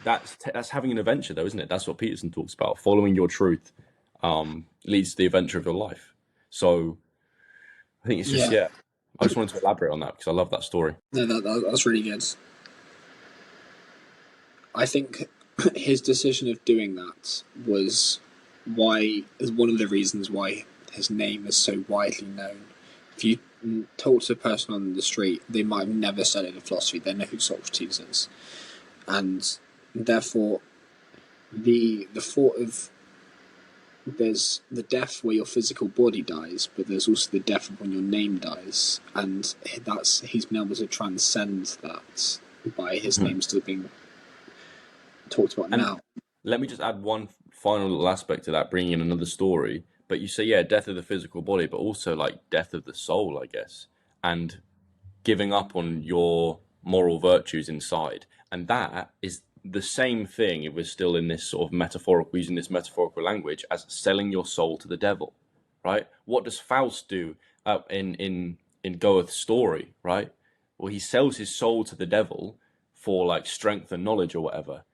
that's having an adventure, though, isn't it? That's what Peterson talks about. Following your truth leads to the adventure of your life. So I think it's just I just wanted to elaborate on that because I love that story. No, that's really good. I think his decision of doing that was one of the reasons why his name is so widely known. If you talk to a person on the street, they might have never studied philosophy. They know who Socrates is, and therefore the thought of there's the death where your physical body dies, but there's also the death of when your name dies, and he's been able to transcend that by his name still being talked about And now. let me just add one final little aspect to that, bringing in another story. But you say, yeah, death of the physical body, but also like death of the soul, I guess, and giving up on your moral virtues inside. And that is the same thing, if we're still in this sort of metaphorical, using this metaphorical language, as selling your soul to the devil, right? What does Faust do in Goethe's story, right? Well, he sells his soul to the devil for like strength and knowledge or whatever.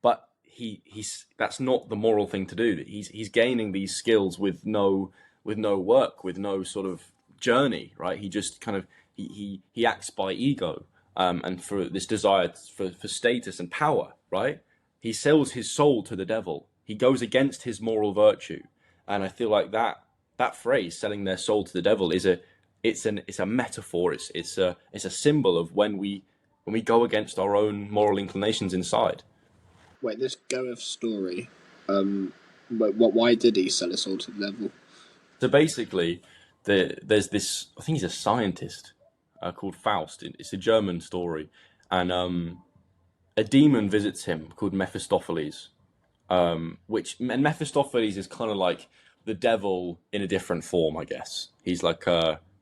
But he's that's not the moral thing to do. He's gaining these skills with no work, with no sort of journey, right? He just kind of he acts by ego, and for this desire for status and power, right? He sells his soul to the devil. He goes against his moral virtue, and I feel like that phrase, selling their soul to the devil, is a metaphor. It's a symbol of when we go against our own moral inclinations inside. Wait, this Goeth story. Why did he sell his soul to the devil? So basically, there's this. I think he's a scientist called Faust. It's a German story, and a demon visits him called Mephistopheles. And Mephistopheles is kind of like the devil in a different form, I guess. He's like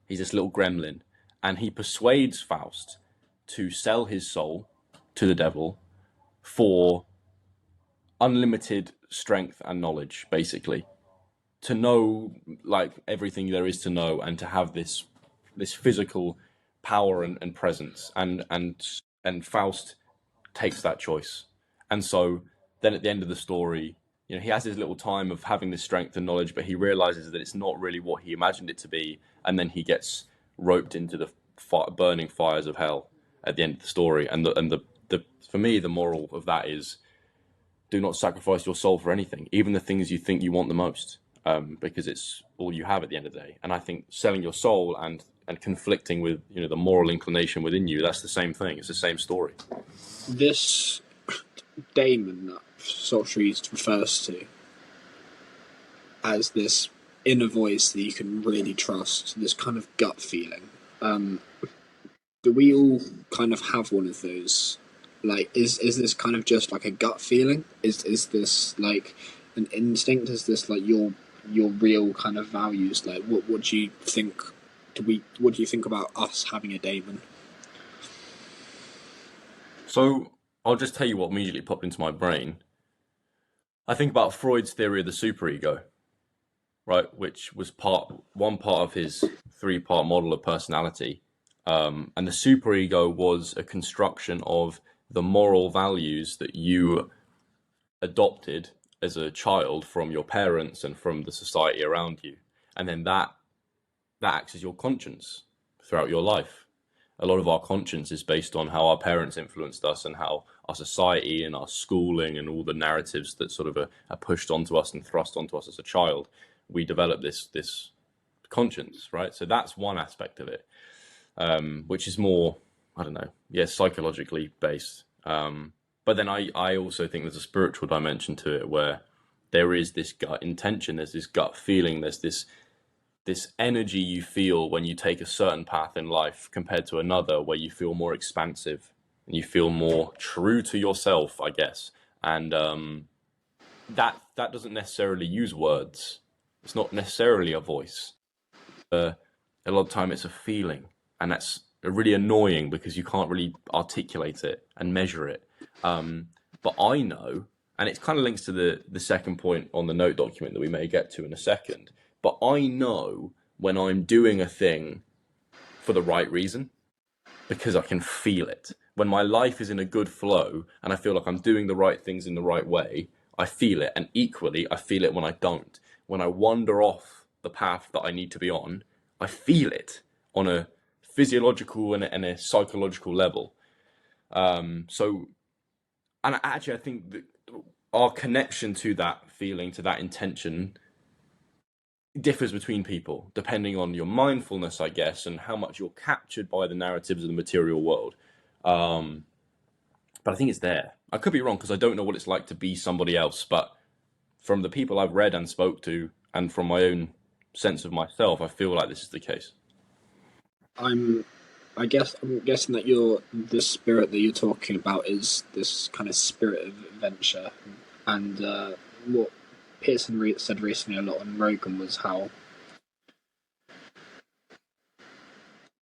he's this little gremlin, and he persuades Faust to sell his soul to the devil for unlimited strength and knowledge, basically, to know like everything there is to know, and to have this physical power and presence, and Faust takes that choice. And so then at the end of the story, he has his little time of having this strength and knowledge, but he realizes that it's not really what he imagined it to be, and then he gets roped into the burning fires of hell at the end of the story. And the for me, the moral of that is, do not sacrifice your soul for anything, even the things you think you want the most, because it's all you have at the end of the day. And I think selling your soul and conflicting with the moral inclination within you, that's the same thing. It's the same story. This daemon that Socrates refers to as this inner voice that you can really trust, this kind of gut feeling. Do we all kind of have one of those? Like, is this kind of just like a gut feeling? Is this like an instinct? Is this like your real kind of values? Like, what do you think? What do you think about us having a daemon? So I'll just tell you what immediately popped into my brain. I think about Freud's theory of the superego, right, which was one part of his 3-part model of personality. And the superego was a construction of the moral values that you adopted as a child from your parents and from the society around you. And then that acts as your conscience throughout your life. A lot of our conscience is based on how our parents influenced us, and how our society and our schooling and all the narratives that sort of are pushed onto us and thrust onto us as a child. We develop this conscience, right? So that's one aspect of it, which is more, I don't know, psychologically based. But then I also think there's a spiritual dimension to it, where there is this gut intention, there's this gut feeling, there's this energy you feel when you take a certain path in life compared to another, where you feel more expansive and you feel more true to yourself, I guess. And that doesn't necessarily use words. It's not necessarily a voice. A lot of time it's a feeling, and that's really annoying because you can't really articulate it and measure it. But I know, and it kind of links to the second point on the note document that we may get to in a second, but I know when I'm doing a thing for the right reason, because I can feel it. When my life is in a good flow and I feel like I'm doing the right things in the right way, I feel it. And equally, I feel it when I don't. When I wander off the path that I need to be on, I feel it on a physiological and a psychological level. So, and actually, I think that our connection to that feeling, to that intention, differs between people depending on your mindfulness, I guess, and how much you're captured by the narratives of the material world. Um, but I think it's there. I could be wrong because I don't know what it's like to be somebody else, but from the people I've read and spoke to, and from my own sense of myself, I feel like this is the case. I'm I'm guessing that the spirit that you're talking about is this kind of spirit of adventure, and what Pearson said recently a lot on Rogan was how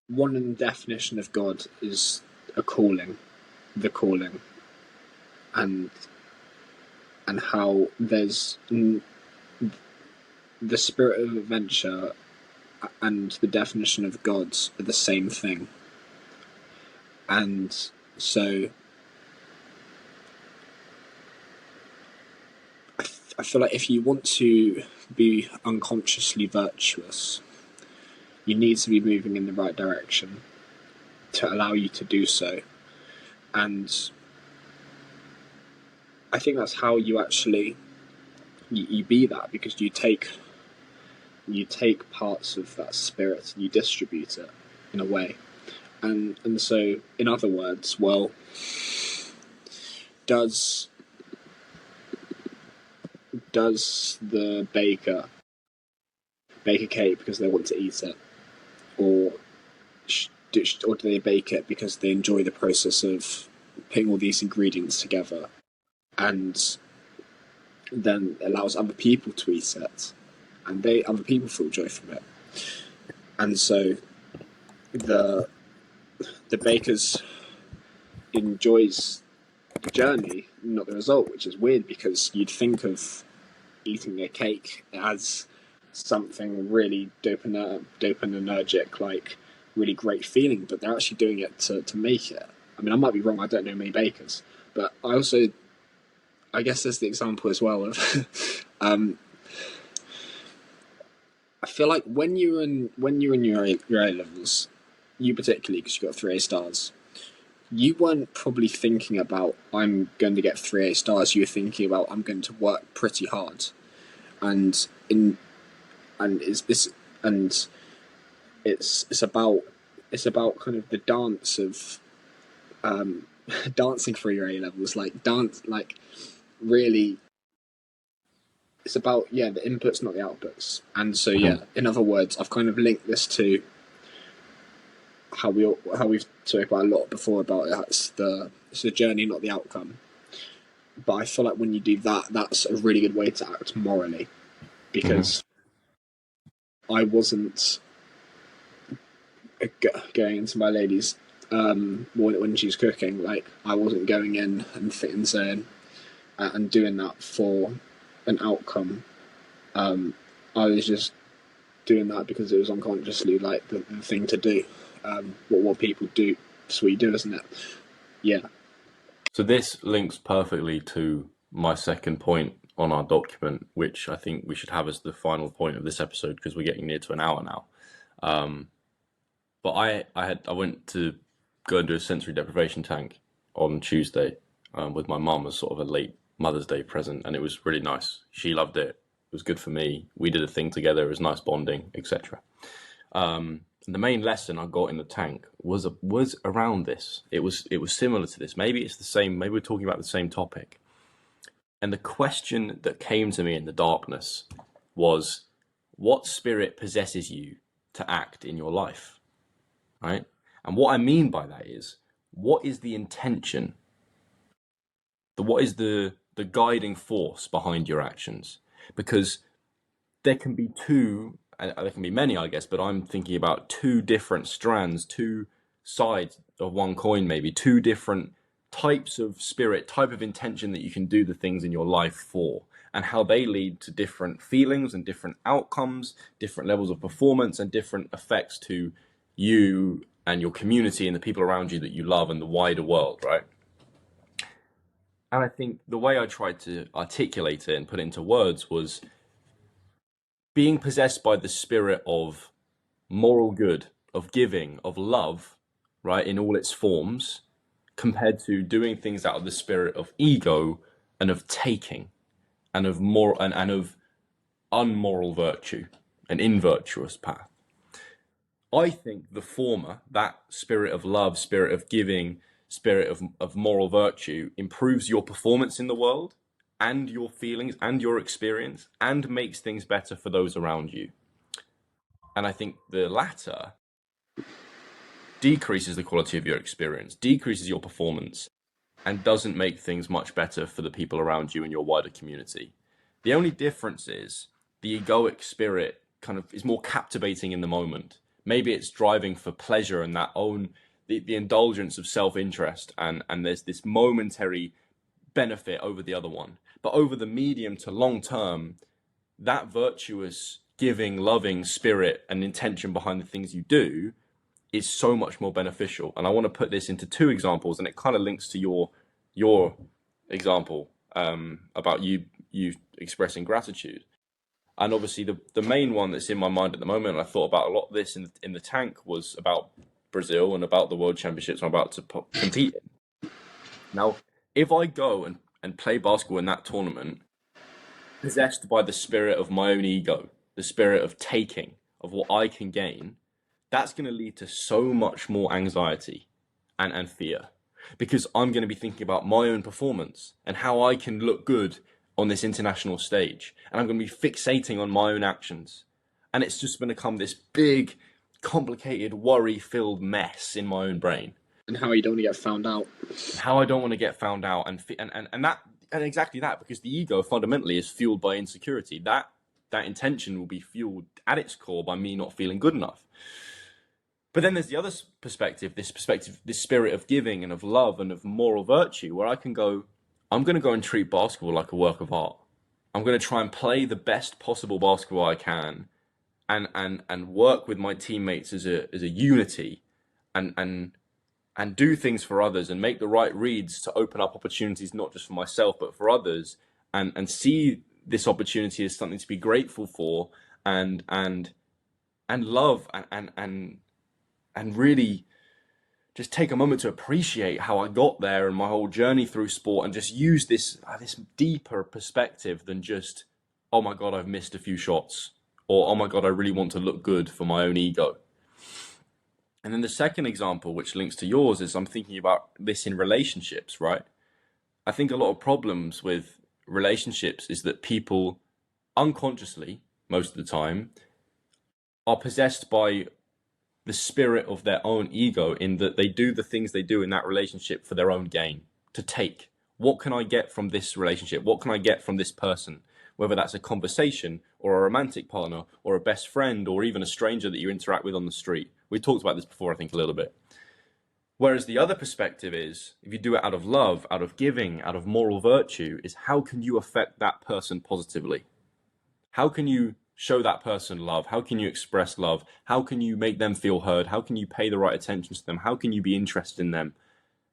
one definition of God is a calling, the calling, and how there's the spirit of adventure and the definition of gods are the same thing. And so I feel like if you want to be unconsciously virtuous, you need to be moving in the right direction to allow you to do so. And I think that's how you actually you be that, because you take parts of that spirit and you distribute it in a way. And so, in other words, well, does the baker bake a cake because they want to eat it, or do they bake it because they enjoy the process of putting all these ingredients together, and then allows other people to eat it, and other people feel joy from it. And so the baker's enjoys the journey, not the result, which is weird because you'd think of eating a cake as something really dopaminergic, like really great feeling, but they're actually doing it to make it. I mean, I might be wrong, I don't know many bakers, but I guess there's the example as well of I feel like when you're in your A levels, you particularly because you got 3A stars, you weren't probably thinking about I'm going to get 3A stars. You were thinking about I'm going to work pretty hard, and it's about kind of the dance of dancing for your A levels, like really. It's about the inputs, not the outputs. And so in other words, I've kind of linked this to how we've talked about a lot before about it's the journey, not the outcome. But I feel like when you do that, that's a really good way to act morally, because I wasn't going into my lady's when she's cooking. Like, I wasn't going in and saying and doing that for an outcome. I was just doing that because it was unconsciously like the thing to do. What people do, it's what you do, isn't it? Yeah. So this links perfectly to my second point on our document, which I think we should have as the final point of this episode because we're getting near to an hour now. But I went to go and do a sensory deprivation tank on Tuesday with my mum as sort of a late Mother's Day present, and it was really nice. She loved it. It was good for me. We did a thing together. It was nice bonding, etc. The main lesson I got in the tank was around this. It was similar to this. Maybe it's the same. Maybe we're talking about the same topic. And the question that came to me in the darkness was, what spirit possesses you to act in your life, right? And what I mean by that is, what is the intention? What is the guiding force behind your actions? Because there can be there can be many, I guess, but I'm thinking about two different strands, two sides of one coin, maybe two different types of spirit, type of intention that you can do the things in your life for, and how they lead to different feelings and different outcomes, different levels of performance, and different effects to you and your community and the people around you that you love and the wider world, right? And I think the way I tried to articulate it and put it into words was being possessed by the spirit of moral good of giving, of love, right, in all its forms, compared to doing things out of the spirit of ego and of taking and of and of unmoral virtue, an invirtuous path. I think the former, that spirit of love, spirit of giving, spirit of moral virtue, improves your performance in the world and your feelings and your experience and makes things better for those around you. And I think the latter decreases the quality of your experience, decreases your performance, and doesn't make things much better for the people around you and your wider community. The only difference is the egoic spirit kind of is more captivating in the moment. Maybe it's driving for pleasure and that the indulgence of self-interest, and there's this momentary benefit over the other one. But over the medium to long term, that virtuous, giving, loving spirit and intention behind the things you do is so much more beneficial. And I want to put this into two examples, and it kind of links to your example about you expressing gratitude. And obviously the main one that's in my mind at the moment, and I thought about a lot of this in the tank, was about Brazil and about the World Championships I'm about to compete in. Now, if I go and play basketball in that tournament, possessed by the spirit of my own ego, the spirit of taking, of what I can gain, that's going to lead to so much more anxiety and fear, because I'm going to be thinking about my own performance and how I can look good on this international stage. And I'm going to be fixating on my own actions. And it's just going to become this big, complicated, worry-filled mess in my own brain. And how you don't want to get found out. How I don't want to get found out, and exactly that, because the ego fundamentally is fueled by insecurity. That intention will be fueled at its core by me not feeling good enough. But then there's the other perspective, this spirit of giving and of love and of moral virtue, where I can go, I'm going to go and treat basketball like a work of art. I'm going to try and play the best possible basketball I can, and work with my teammates as a unity, and do things for others, and make the right reads to open up opportunities, not just for myself, but for others, and see this opportunity as something to be grateful for, and love, and really just take a moment to appreciate how I got there and my whole journey through sport, and just use this deeper perspective than just, oh my God, I've missed a few shots, or oh my God, I really want to look good for my own ego. And then the second example, which links to yours, is I'm thinking about this in relationships, right? I think a lot of problems with relationships is that people unconsciously, most of the time, are possessed by the spirit of their own ego, in that they do the things they do in that relationship for their own gain, to take. What can I get from this relationship? What can I get from this person? Whether that's a conversation or a romantic partner or a best friend or even a stranger that you interact with on the street. We talked about this before, I think, a little bit. Whereas the other perspective is, if you do it out of love, out of giving, out of moral virtue, is how can you affect that person positively? How can you show that person love? How can you express love? How can you make them feel heard? How can you pay the right attention to them? How can you be interested in them?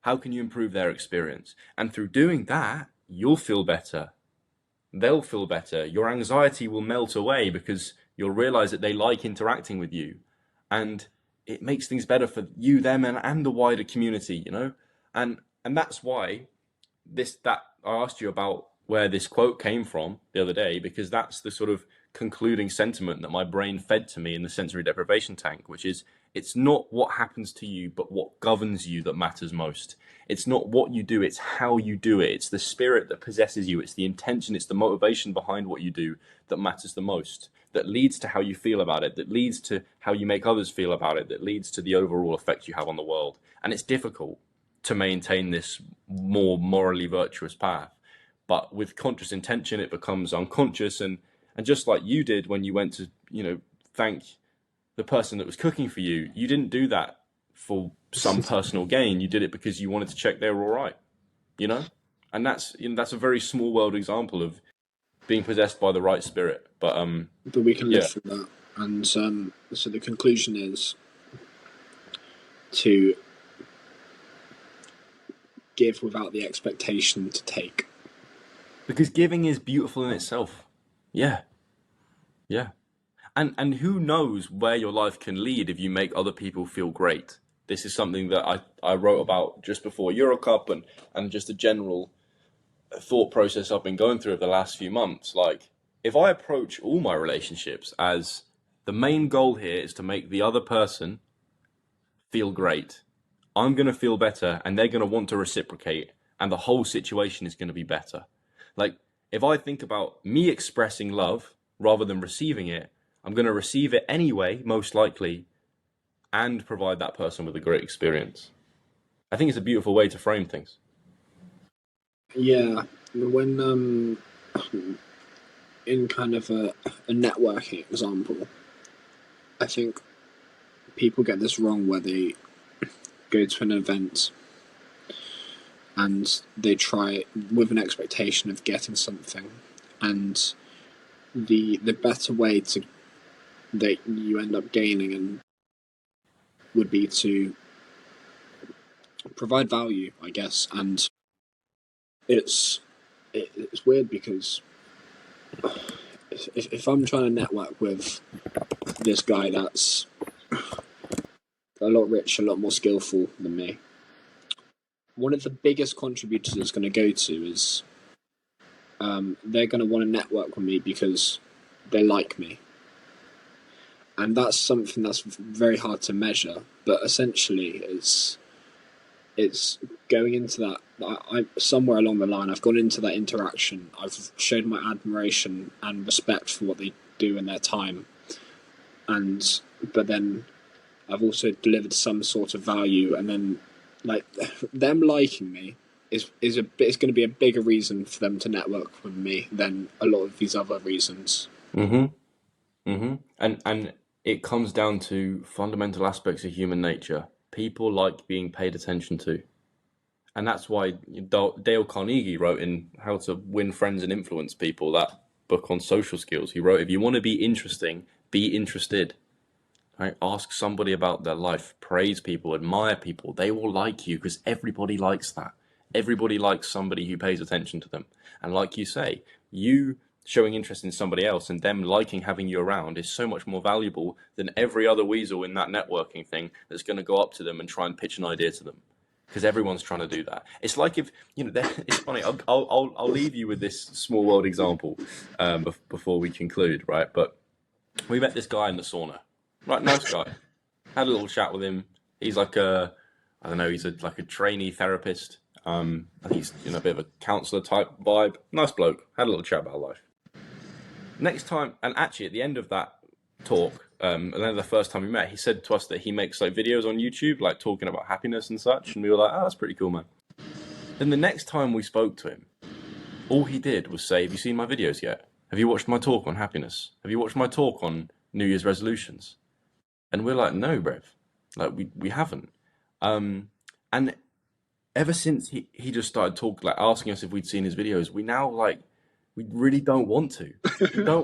How can you improve their experience? And through doing that, you'll feel better. They'll feel better. Your anxiety will melt away, because you'll realize that they like interacting with you. And it makes things better for you, them, and the wider community, you know? And that's why that I asked you about where this quote came from the other day, because that's the sort of concluding sentiment that my brain fed to me in the sensory deprivation tank, which is, it's not what happens to you, but what governs you that matters most. It's not what you do, it's how you do it. It's the spirit that possesses you. It's the intention, it's the motivation behind what you do that matters the most, that leads to how you feel about it, that leads to how you make others feel about it, that leads to the overall effect you have on the world. And it's difficult to maintain this more morally virtuous path. But with conscious intention, it becomes unconscious. And just like you did when you went to, thank the person that was cooking for you, you didn't do that for some personal gain. You did it because you wanted to check they were all right, And that's a very small world example of being possessed by the right spirit. But we can live through that. And so the conclusion is to give without the expectation to take. Because giving is beautiful in itself. Yeah. And who knows where your life can lead if you make other people feel great. This is something that I wrote about just before Eurocup, and just a general thought process I've been going through over the last few months. Like, if I approach all my relationships as the main goal here is to make the other person feel great, I'm going to feel better and they're going to want to reciprocate, and the whole situation is going to be better. Like, if I think about me expressing love rather than receiving it, I'm going to receive it anyway, most likely, and provide that person with a great experience. I think it's a beautiful way to frame things. Yeah, when in kind of a networking example, I think people get this wrong where they go to an event and they try with an expectation of getting something, and the better way to that you end up gaining and would be to provide value, I guess. And it's it's weird because if I'm trying to network with this guy that's a lot richer, a lot more skillful than me, one of the biggest contributors it's going to go to is they're going to want to network with me because they like me. And that's something that's very hard to measure, but essentially it's going into that. I somewhere along the line, I've gone into that interaction. I've showed my admiration and respect for what they do in their time, but then I've also delivered some sort of value, and then like them liking me is going to be a bigger reason for them to network with me than a lot of these other reasons. Mm-hmm. Mm-hmm. And it comes down to fundamental aspects of human nature. People like being paid attention to. And that's why Dale Carnegie wrote in How to Win Friends and Influence People, that book on social skills. He wrote, if you want to be interesting, be interested. Right? Ask somebody about their life, praise people, admire people. They will like you because everybody likes that. Everybody likes somebody who pays attention to them. And like you say, you showing interest in somebody else and them liking having you around is so much more valuable than every other weasel in that networking thing that's going to go up to them and try and pitch an idea to them. Because everyone's trying to do that. It's like if, it's funny, I'll leave you with this small world example before we conclude, right? But we met this guy in the sauna. Right, nice guy. Had a little chat with him. He's like I don't know, he's like a trainee therapist. I think he's a bit of a counselor type vibe. Nice bloke. Had a little chat about life. Next time, and actually at the end of that talk, and then the first time we met, he said to us that he makes like videos on YouTube, like talking about happiness and such, and we were like, oh, that's pretty cool, man. Then the next time we spoke to him, all he did was say, have you seen my videos yet? Have you watched my talk on happiness? Have you watched my talk on New Year's resolutions? And we're like, no, Brev, like we haven't. And ever since he just started talking, like asking us if we'd seen his videos, we now we really don't want to.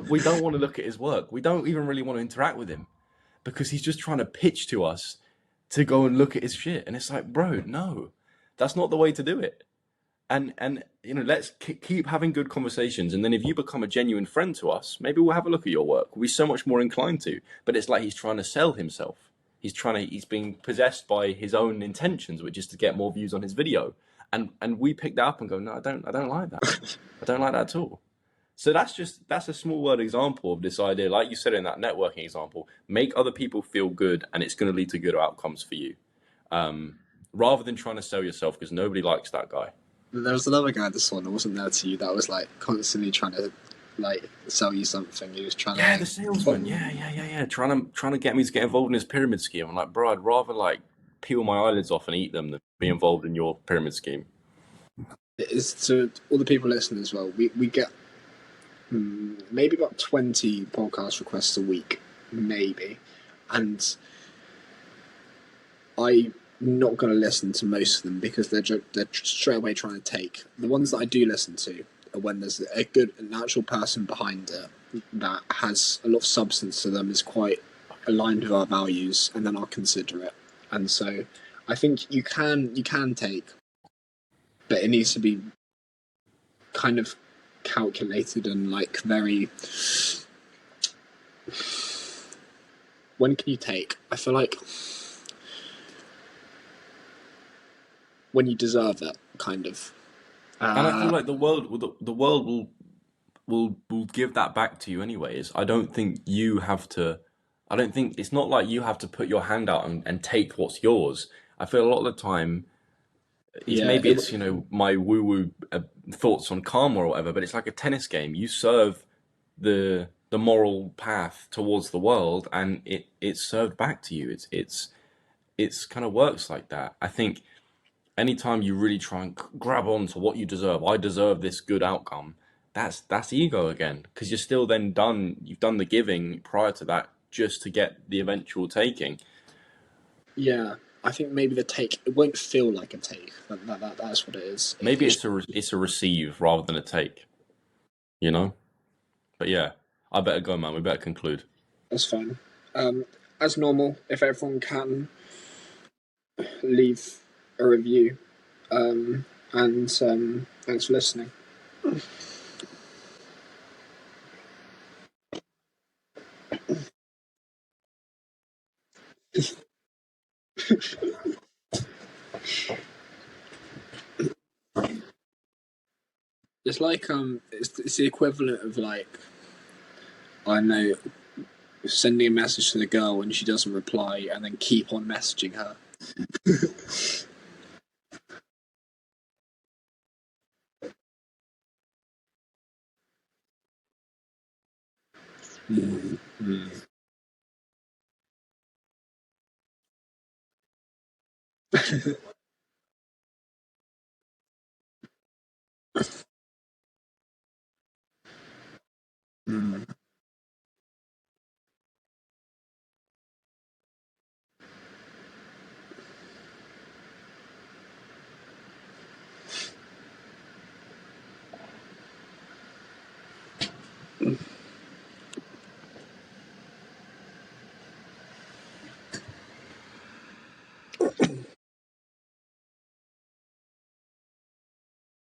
We don't want to look at his work. We don't even really want to interact with him because he's just trying to pitch to us to go and look at his shit. And it's like, bro, no, that's not the way to do it. And let's keep having good conversations. And then if you become a genuine friend to us, maybe we'll have a look at your work. We'll be so much more inclined to. But it's like he's trying to sell himself. He's being possessed by his own intentions, which is to get more views on his video. And we pick that up and go, no, I don't like that. I don't like that at all. So that's a small word example of this idea. Like you said in that networking example, make other people feel good, and it's going to lead to good outcomes for you. Rather than trying to sell yourself, because nobody likes that guy. There was another guy at the sauna, wasn't there, to you, that was like constantly trying to like sell you something. He was trying to the salesman. Yeah. Trying to get me to get involved in his pyramid scheme. I'm like, bro, I'd rather like peel my eyelids off and eat them than be involved in your pyramid scheme. It's to all the people listening as well. We get maybe about 20 podcast requests a week, maybe, and I'm not going to listen to most of them because they're straight away trying to take. The ones that I do listen to are when there's an actual person behind it that has a lot of substance to them, is quite aligned with our values, and then I'll consider it. And so I think you can take, but it needs to be kind of calculated and like very when can you take? I feel like when you deserve it, kind of. And I feel Uh, like the world will give that back to you anyways. I don't think you have to. I don't think it's not like you have to put your hand out and take what's yours. I feel a lot of the time it's yeah, maybe it's my woo woo thoughts on karma or whatever, but it's like a tennis game. You serve the moral path towards the world, and it's served back to you. It's kind of works like that. I think anytime you really try and grab on to what you deserve, I deserve this good outcome. That's ego again, because you're still then done. You've done the giving prior to that just to get the eventual taking. yeah. I think maybe the take it won't feel like a take. That's what it is. Maybe it's a receive rather than a take, you know. But yeah, I better go, man. We better conclude. That's fine. Um, as normal, if everyone can leave a review, and thanks for listening. It's like it's the equivalent of like I know sending a message to the girl and she doesn't reply, and then keep on messaging her. Mm. Mm. Mm.